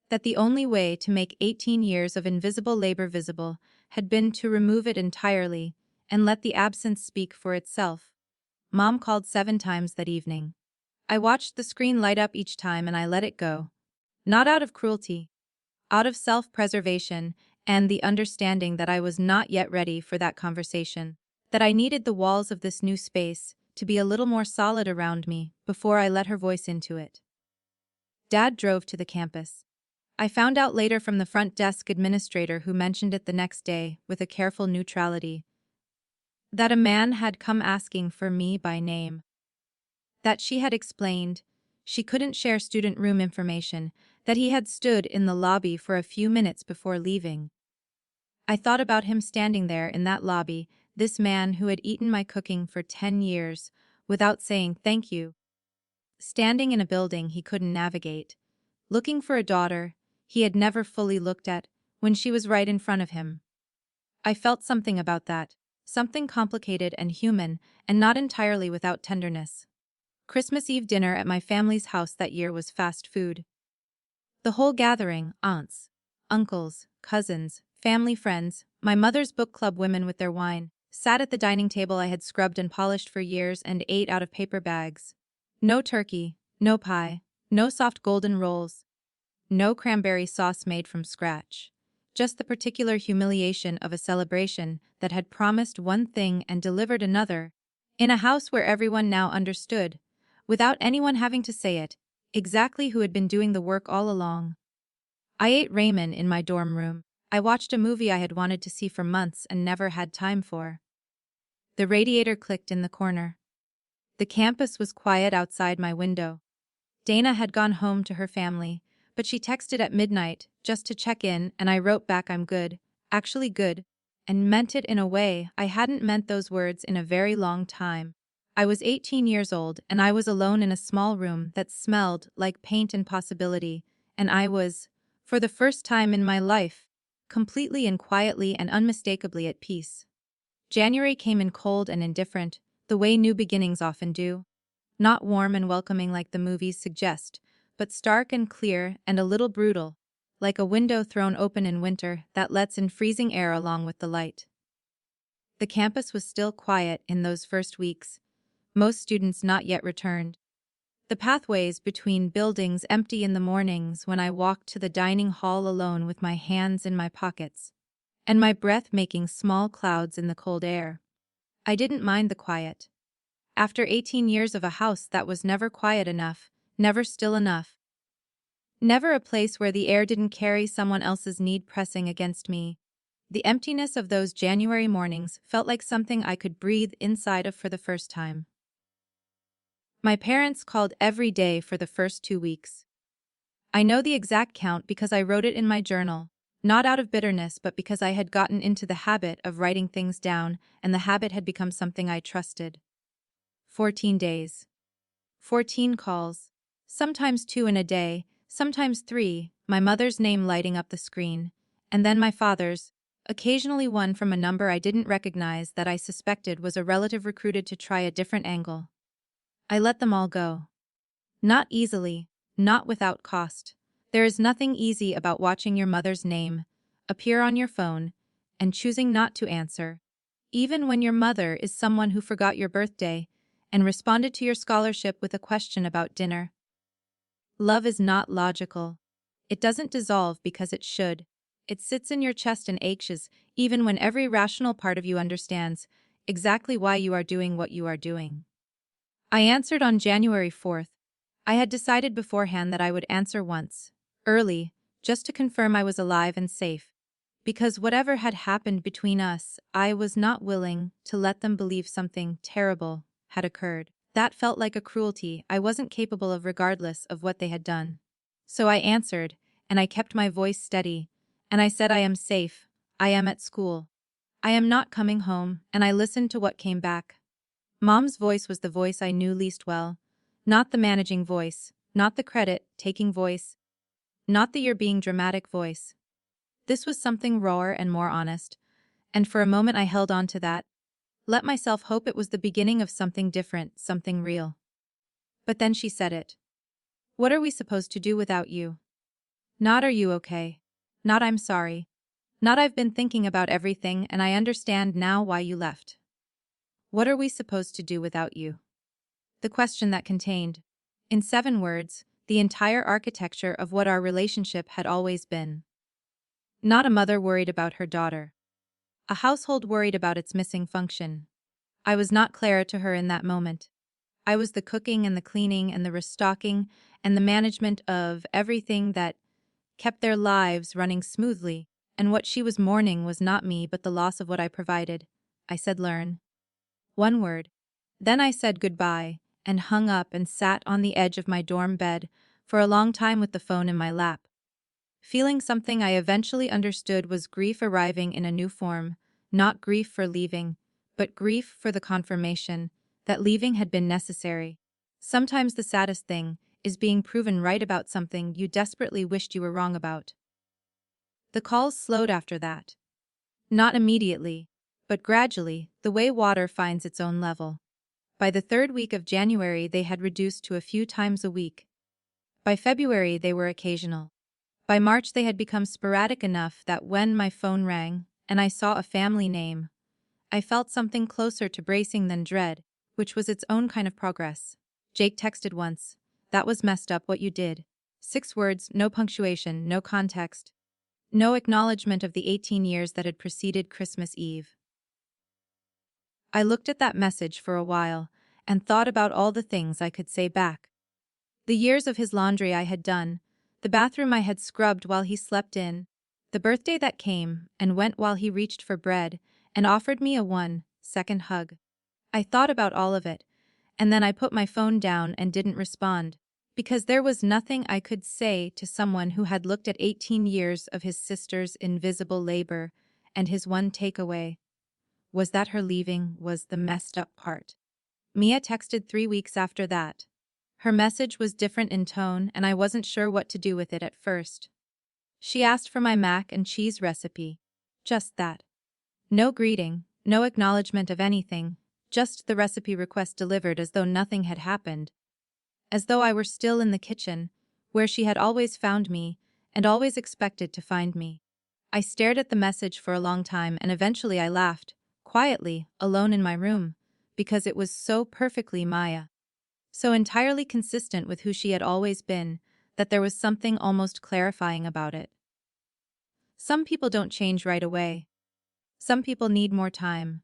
Speaker 1: that the only way to make 18 years of invisible labor visible had been to remove it entirely and let the absence speak for itself. Mom called 7 times that evening. I watched the screen light up each time and I let it go. Not out of cruelty, out of self-preservation and the understanding that I was not yet ready for that conversation, that I needed the walls of this new space to be a little more solid around me before I let her voice into it. Dad drove to the campus. I found out later from the front desk administrator who mentioned it the next day with a careful neutrality that a man had come asking for me by name. That she had explained she couldn't share student room information, that he had stood in the lobby for a few minutes before leaving. I thought about him standing there in that lobby, this man who had eaten my cooking for 10 years, without saying thank you. Standing in a building he couldn't navigate, looking for a daughter he had never fully looked at, when she was right in front of him. I felt something about that, something complicated and human, and not entirely without tenderness. Christmas Eve dinner at my family's house that year was fast food. The whole gathering, aunts, uncles, cousins, family friends, my mother's book club women with their wine, sat at the dining table I had scrubbed and polished for years and ate out of paper bags. No turkey, no pie, no soft golden rolls, no cranberry sauce made from scratch. Just the particular humiliation of a celebration that had promised one thing and delivered another, in a house where everyone now understood, without anyone having to say it, exactly who had been doing the work all along. I ate ramen in my dorm room. I watched a movie I had wanted to see for months and never had time for. The radiator clicked in the corner. The campus was quiet outside my window. Dana had gone home to her family, but she texted at midnight just to check in, and I wrote back I'm good, actually good, and meant it in a way I hadn't meant those words in a very long time. I was 18 years old and I was alone in a small room that smelled like paint and possibility, and I was, for the first time in my life, completely and quietly and unmistakably at peace. January came in cold and indifferent, the way new beginnings often do. Not warm and welcoming like the movies suggest, but stark and clear and a little brutal, like a window thrown open in winter that lets in freezing air along with the light. The campus was still quiet in those first weeks, most students not yet returned. The pathways between buildings empty in the mornings when I walked to the dining hall alone with my hands in my pockets, and my breath making small clouds in the cold air. I didn't mind the quiet. After 18 years of a house that was never quiet enough, never still enough, never a place where the air didn't carry someone else's need pressing against me, the emptiness of those January mornings felt like something I could breathe inside of for the first time. My parents called every day for the first 2 weeks. I know the exact count because I wrote it in my journal, not out of bitterness but because I had gotten into the habit of writing things down and the habit had become something I trusted. 14 days. 14 calls. Sometimes 2 in a day, sometimes 3, my mother's name lighting up the screen, and then my father's, occasionally one from a number I didn't recognize that I suspected was a relative recruited to try a different angle. I let them all go. Not easily, not without cost. There is nothing easy about watching your mother's name appear on your phone and choosing not to answer, even when your mother is someone who forgot your birthday and responded to your scholarship with a question about dinner. Love is not logical. It doesn't dissolve because it should. It sits in your chest and aches even when every rational part of you understands exactly why you are doing what you are doing. I answered on January 4th. I had decided beforehand that I would answer once, early, just to confirm I was alive and safe. Because whatever had happened between us, I was not willing to let them believe something terrible had occurred. That felt like a cruelty I wasn't capable of regardless of what they had done. So I answered, and I kept my voice steady, and I said I am safe, I am at school. I am not coming home, and I listened to what came back. Mom's voice was the voice I knew least well. Not the managing voice, not the credit-taking voice, not the you're being dramatic voice. This was something rawer and more honest, and for a moment I held on to that, let myself hope it was the beginning of something different, something real. But then she said it. What are we supposed to do without you? Not are you okay? Not I'm sorry. Not I've been thinking about everything and I understand now why you left. What are we supposed to do without you? The question that contained, in 7 words, the entire architecture of what our relationship had always been. Not a mother worried about her daughter. A household worried about its missing function. I was not Clara to her in that moment. I was the cooking and the cleaning and the restocking and the management of everything that kept their lives running smoothly, and what she was mourning was not me but the loss of what I provided. I said learn. 1 word. Then I said goodbye, and hung up and sat on the edge of my dorm bed for a long time with the phone in my lap. Feeling something I eventually understood was grief arriving in a new form, not grief for leaving, but grief for the confirmation that leaving had been necessary. Sometimes the saddest thing is being proven right about something you desperately wished you were wrong about. The calls slowed after that. Not immediately, but gradually, the way water finds its own level. By the 3rd week of January they had reduced to a few times a week. By February they were occasional. By March they had become sporadic enough that when my phone rang, and I saw a family name, I felt something closer to bracing than dread, which was its own kind of progress. Jake texted once. That was messed up what you did. 6 words, no punctuation, no context. No acknowledgement of the 18 years that had preceded Christmas Eve. I looked at that message for a while, and thought about all the things I could say back. The years of his laundry I had done, the bathroom I had scrubbed while he slept in, the birthday that came and went while he reached for bread and offered me a 1-second hug. I thought about all of it, and then I put my phone down and didn't respond, because there was nothing I could say to someone who had looked at 18 years of his sister's invisible labor, and his one takeaway was that her leaving was the messed up part. Mia texted 3 weeks after that. Her message was different in tone, and I wasn't sure what to do with it at first. She asked for my mac and cheese recipe. Just that. No greeting, no acknowledgement of anything, just the recipe request delivered as though nothing had happened. As though I were still in the kitchen, where she had always found me, and always expected to find me. I stared at the message for a long time and eventually I laughed, quietly, alone in my room, because it was so perfectly Maya. So entirely consistent with who she had always been, that there was something almost clarifying about it. Some people don't change right away. Some people need more time.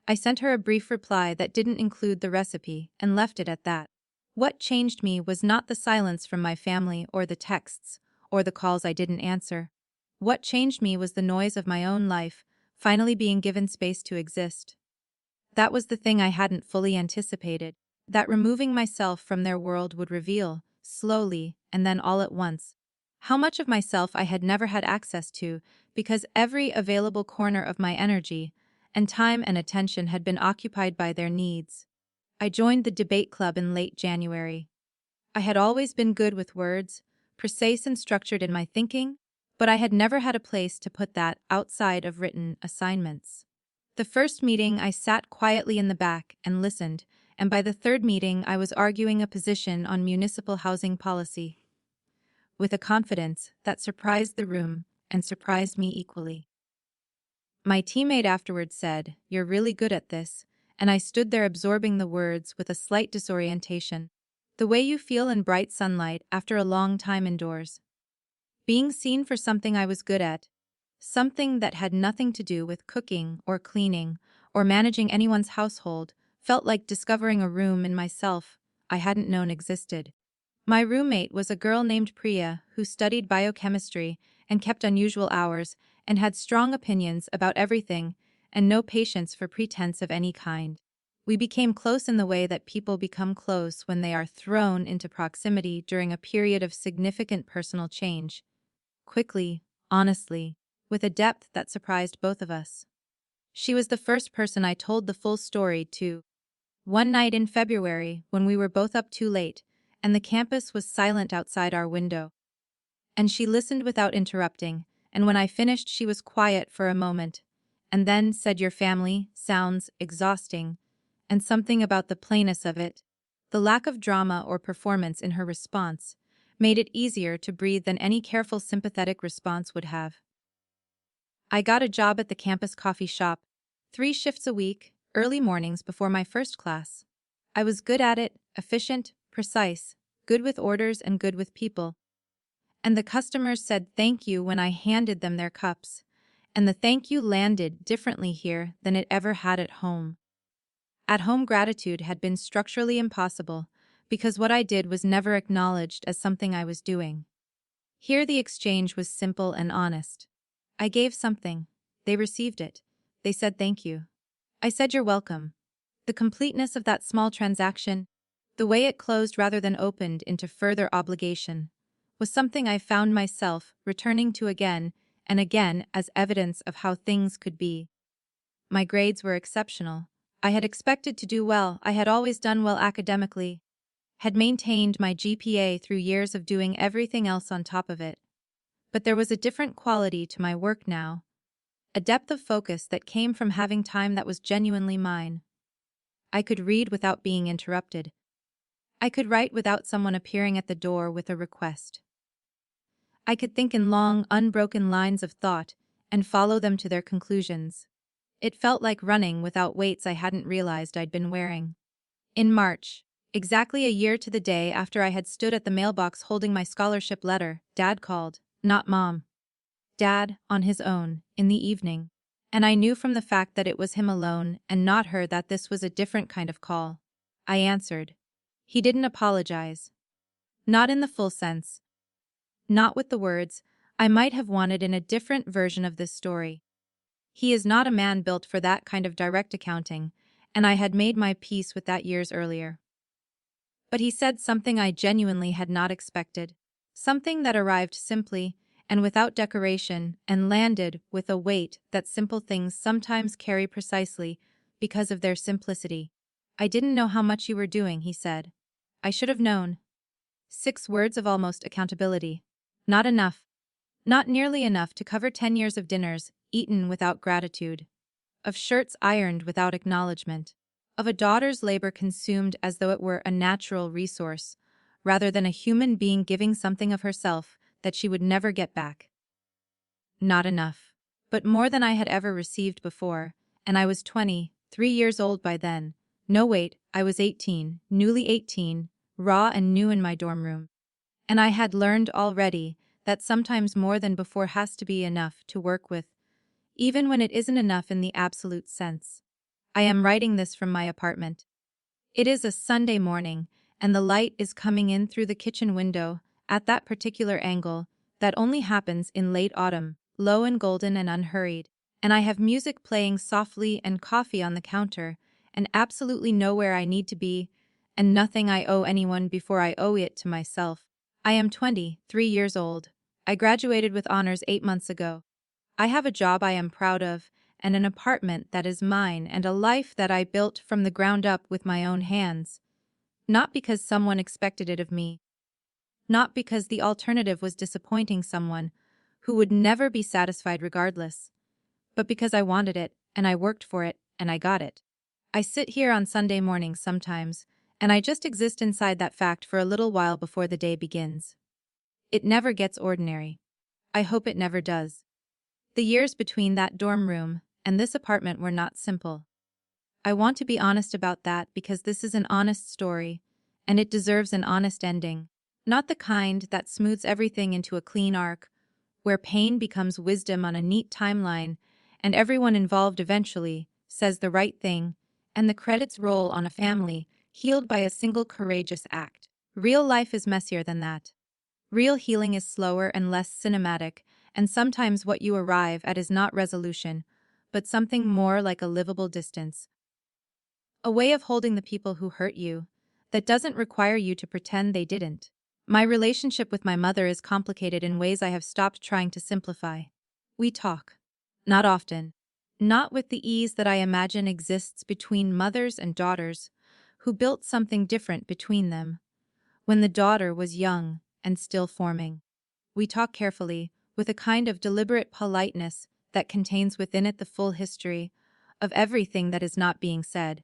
Speaker 1: I sent her a brief reply that didn't include the recipe and left it at that. What changed me was not the silence from my family or the texts, or the calls I didn't answer. What changed me was the noise of my own life, finally being given space to exist. That was the thing I hadn't fully anticipated, that removing myself from their world would reveal, slowly and then all at once, how much of myself I had never had access to because every available corner of my energy and time and attention had been occupied by their needs. I joined the debate club in late January. I had always been good with words, precise and structured in my thinking, but I had never had a place to put that outside of written assignments. The first meeting I sat quietly in the back and listened, and by the 3rd meeting I was arguing a position on municipal housing policy. With a confidence that surprised the room and surprised me equally. My teammate afterwards said, "You're really good at this," and I stood there absorbing the words with a slight disorientation. The way you feel in bright sunlight after a long time indoors. Being seen for something I was good at. Something that had nothing to do with cooking or cleaning or managing anyone's household felt like discovering a room in myself I hadn't known existed. My roommate was a girl named Priya who studied biochemistry and kept unusual hours and had strong opinions about everything and no patience for pretense of any kind. We became close in the way that people become close when they are thrown into proximity during a period of significant personal change. Quickly, honestly, with a depth that surprised both of us. She was the first person I told the full story to. One night in February, when we were both up too late, and the campus was silent outside our window. And she listened without interrupting, and when I finished she was quiet for a moment, and then said, "Your family sounds exhausting," and something about the plainness of it, the lack of drama or performance in her response, made it easier to breathe than any careful sympathetic response would have. I got a job at the campus coffee shop, 3 shifts a week, early mornings before my first class. I was good at it, efficient, precise, good with orders and good with people. And the customers said thank you when I handed them their cups. And the thank you landed differently here than it ever had at home. At home, gratitude had been structurally impossible, because what I did was never acknowledged as something I was doing. Here the exchange was simple and honest. I gave something. They received it. They said thank you. I said you're welcome. The completeness of that small transaction, the way it closed rather than opened into further obligation, was something I found myself returning to again and again as evidence of how things could be. My grades were exceptional. I had expected to do well. I had always done well academically, had maintained my GPA through years of doing everything else on top of it. But there was a different quality to my work now, a depth of focus that came from having time that was genuinely mine. I could read without being interrupted. I could write without someone appearing at the door with a request. I could think in long, unbroken lines of thought and follow them to their conclusions. It felt like running without weights I hadn't realized I'd been wearing. In March, exactly a year to the day after I had stood at the mailbox holding my scholarship letter, Dad called. Not Mom. Dad, on his own, in the evening. And I knew from the fact that it was him alone and not her that this was a different kind of call. I answered. He didn't apologize. Not in the full sense. Not with the words I might have wanted in a different version of this story. He is not a man built for that kind of direct accounting, and I had made my peace with that years earlier. But he said something I genuinely had not expected, something that arrived simply and without decoration and landed with a weight that simple things sometimes carry precisely because of their simplicity. I didn't know how much you were doing, he said. I should have known. 6 words of almost accountability. Not enough. Not nearly enough to cover 10 years of dinners eaten without gratitude, of shirts ironed without acknowledgement, of a daughter's labor consumed as though it were a natural resource, rather than a human being giving something of herself that she would never get back. Not enough. But more than I had ever received before, and I was 23 years old by then. No wait, I was 18, newly 18, raw and new in my dorm room. And I had learned already that sometimes more than before has to be enough to work with, even when it isn't enough in the absolute sense. I am writing this from my apartment. It is a Sunday morning, and the light is coming in through the kitchen window at that particular angle that only happens in late autumn, low and golden and unhurried, and I have music playing softly and coffee on the counter, and absolutely nowhere I need to be, and nothing I owe anyone before I owe it to myself. I am 23 years old. I graduated with honors 8 months ago. I have a job I am proud of, and an apartment that is mine, and a life that I built from the ground up with my own hands. Not because someone expected it of me. Not because the alternative was disappointing someone who would never be satisfied regardless. But because I wanted it, and I worked for it, and I got it. I sit here on Sunday mornings sometimes, and I just exist inside that fact for a little while before the day begins. It never gets ordinary. I hope it never does. The years between that dorm room and this apartment were not simple. I want to be honest about that because this is an honest story, and it deserves an honest ending. Not the kind that smooths everything into a clean arc, where pain becomes wisdom on a neat timeline, and everyone involved eventually says the right thing, and the credits roll on a family healed by a single courageous act. Real life is messier than that. Real healing is slower and less cinematic, and sometimes what you arrive at is not resolution, but something more like a livable distance. A way of holding the people who hurt you that doesn't require you to pretend they didn't. My relationship with my mother is complicated in ways I have stopped trying to simplify. We talk. Not often. Not with the ease that I imagine exists between mothers and daughters, who built something different between them, when the daughter was young and still forming. We talk carefully, with a kind of deliberate politeness that contains within it the full history of everything that is not being said.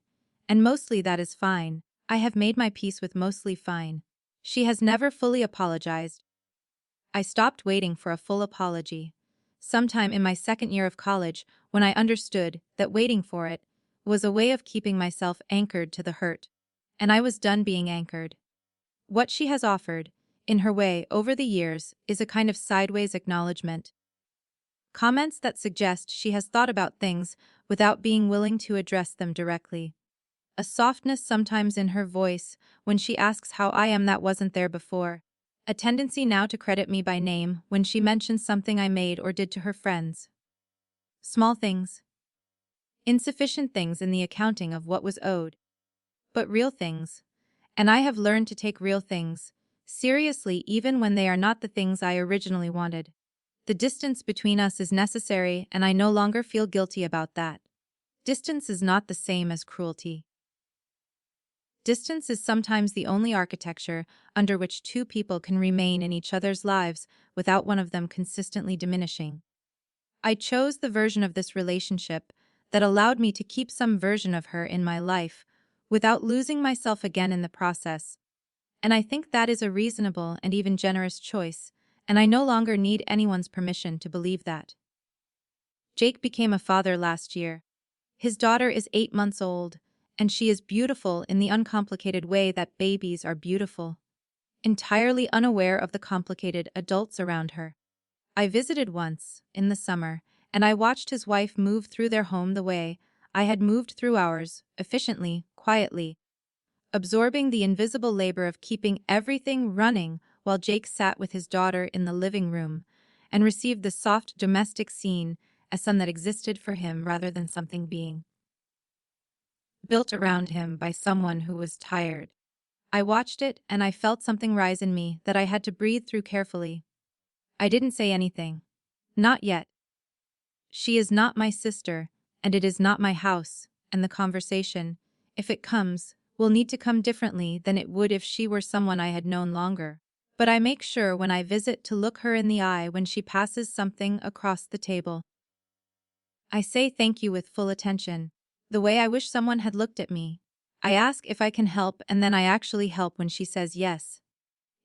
Speaker 1: And mostly that is fine. I have made my peace with mostly fine. She has never fully apologized. I stopped waiting for a full apology. Sometime in my second year of college, when I understood that waiting for it was a way of keeping myself anchored to the hurt. And I was done being anchored. What she has offered, in her way over the years, is a kind of sideways acknowledgement. Comments that suggest she has thought about things without being willing to address them directly. A softness sometimes in her voice when she asks how I am that wasn't there before. A tendency now to credit me by name when she mentions something I made or did to her friends. Small things. Insufficient things in the accounting of what was owed. But real things. And I have learned to take real things seriously even when they are not the things I originally wanted. The distance between us is necessary and I no longer feel guilty about that. Distance is not the same as cruelty. Distance is sometimes the only architecture under which two people can remain in each other's lives without one of them consistently diminishing. I chose the version of this relationship that allowed me to keep some version of her in my life without losing myself again in the process. And I think that is a reasonable and even generous choice, and I no longer need anyone's permission to believe that. Jake became a father last year. His daughter is 8 months old, and she is beautiful in the uncomplicated way that babies are beautiful, entirely unaware of the complicated adults around her. I visited once, in the summer, and I watched his wife move through their home the way I had moved through ours, efficiently, quietly, absorbing the invisible labor of keeping everything running while Jake sat with his daughter in the living room and received the soft domestic scene as some that existed for him rather than something being built around him by someone who was tired. I watched it and I felt something rise in me that I had to breathe through carefully. I didn't say anything. Not yet. She is not my sister, and it is not my house, and the conversation, if it comes, will need to come differently than it would if she were someone I had known longer. But I make sure when I visit to look her in the eye when she passes something across the table. I say thank you with full attention, the way I wish someone had looked at me. I ask if I can help and then I actually help when she says yes.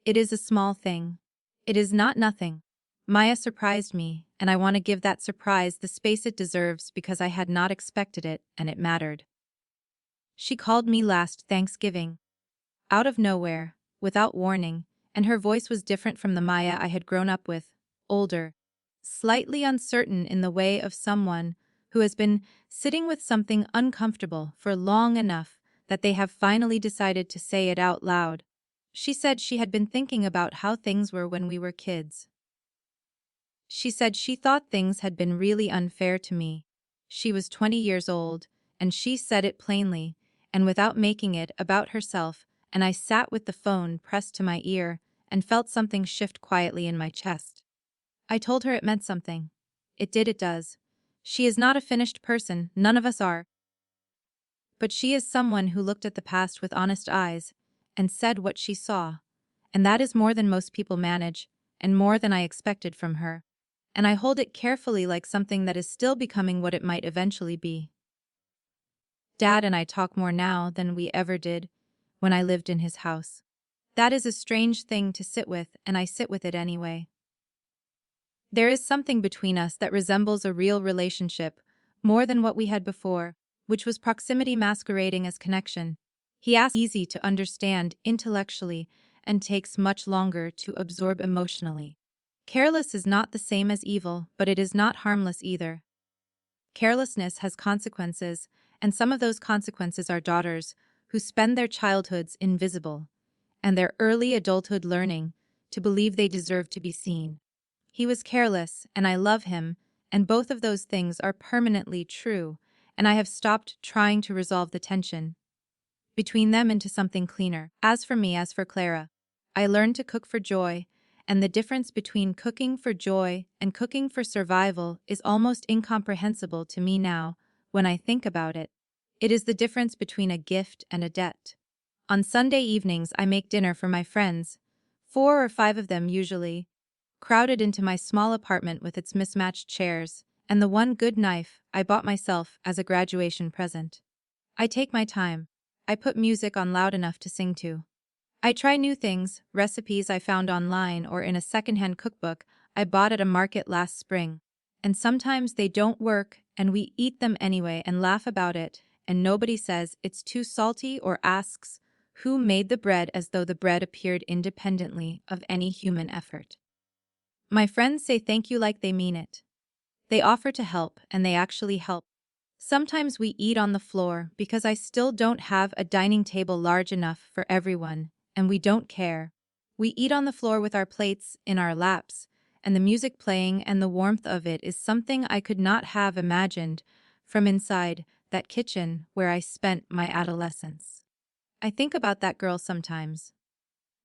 Speaker 1: It is a small thing. It is not nothing. Maya surprised me, and I want to give that surprise the space it deserves because I had not expected it and it mattered. She called me last Thanksgiving. Out of nowhere, without warning, and her voice was different from the Maya I had grown up with, older, slightly uncertain in the way of someone who has been sitting with something uncomfortable for long enough that they have finally decided to say it out loud. She said she had been thinking about how things were when we were kids. She said she thought things had been really unfair to me. She was 20 years old, and she said it plainly, and without making it about herself, and I sat with the phone pressed to my ear and felt something shift quietly in my chest. I told her it meant something. It did, it does. She is not a finished person, none of us are. But she is someone who looked at the past with honest eyes and said what she saw, and that is more than most people manage, and more than I expected from her. And I hold it carefully like something that is still becoming what it might eventually be. Dad and I talk more now than we ever did when I lived in his house. That is a strange thing to sit with, and I sit with it anyway. There is something between us that resembles a real relationship, more than what we had before, which was proximity masquerading as connection. He asks easy to understand intellectually and takes much longer to absorb emotionally. Careless is not the same as evil, but it is not harmless either. Carelessness has consequences, and some of those consequences are daughters who spend their childhoods invisible, and their early adulthood learning to believe they deserve to be seen. He was careless, and I love him, and both of those things are permanently true, and I have stopped trying to resolve the tension between them into something cleaner. As for Clara, I learned to cook for joy, and the difference between cooking for joy and cooking for survival is almost incomprehensible to me now, when I think about it. It is the difference between a gift and a debt. On Sunday evenings I make dinner for my friends, 4 or 5 of them usually, crowded into my small apartment with its mismatched chairs, and the one good knife I bought myself as a graduation present. I take my time. I put music on loud enough to sing to. I try new things, recipes I found online or in a secondhand cookbook I bought at a market last spring. And sometimes they don't work, and we eat them anyway and laugh about it, and nobody says it's too salty or asks who made the bread, as though the bread appeared independently of any human effort. My friends say thank you like they mean it. They offer to help, and they actually help. Sometimes we eat on the floor because I still don't have a dining table large enough for everyone, and we don't care. We eat on the floor with our plates in our laps, and the music playing and the warmth of it is something I could not have imagined from inside that kitchen where I spent my adolescence. I think about that girl sometimes.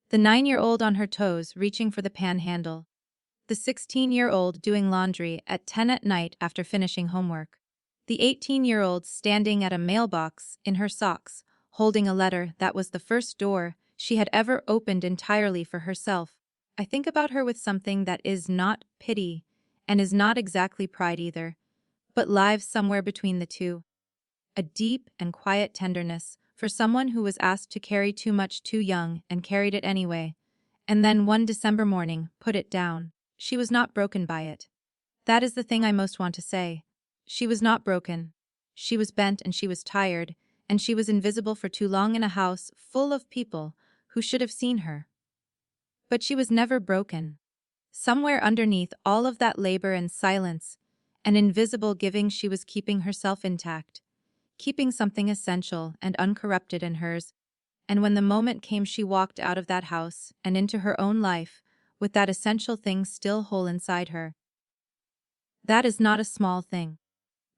Speaker 1: The 9-year-old on her toes reaching for the pan handle. The 16-year-old doing laundry at 10 at night after finishing homework. The 18-year-old standing at a mailbox in her socks, holding a letter that was the first door she had ever opened entirely for herself. I think about her with something that is not pity, and is not exactly pride either, but lies somewhere between the two. A deep and quiet tenderness for someone who was asked to carry too much too young and carried it anyway, and then one December morning put it down. She was not broken by it. That is the thing I most want to say. She was not broken. She was bent and she was tired, and she was invisible for too long in a house full of people who should have seen her. But she was never broken. Somewhere underneath all of that labor and silence, an invisible giving, she was keeping herself intact, keeping something essential and uncorrupted in hers. And when the moment came, she walked out of that house and into her own life, with that essential thing still whole inside her. That is not a small thing.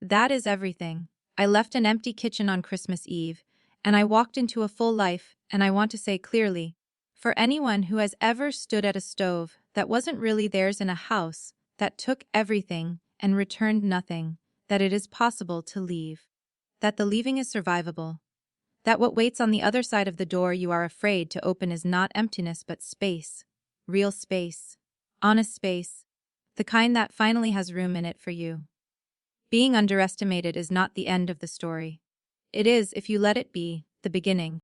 Speaker 1: That is everything. I left an empty kitchen on Christmas Eve, and I walked into a full life, and I want to say clearly, for anyone who has ever stood at a stove that wasn't really theirs in a house that took everything and returned nothing, that it is possible to leave. That the leaving is survivable. That what waits on the other side of the door you are afraid to open is not emptiness but space. Real space. Honest space. The kind that finally has room in it for you. Being underestimated is not the end of the story. It is, if you let it be, the beginning.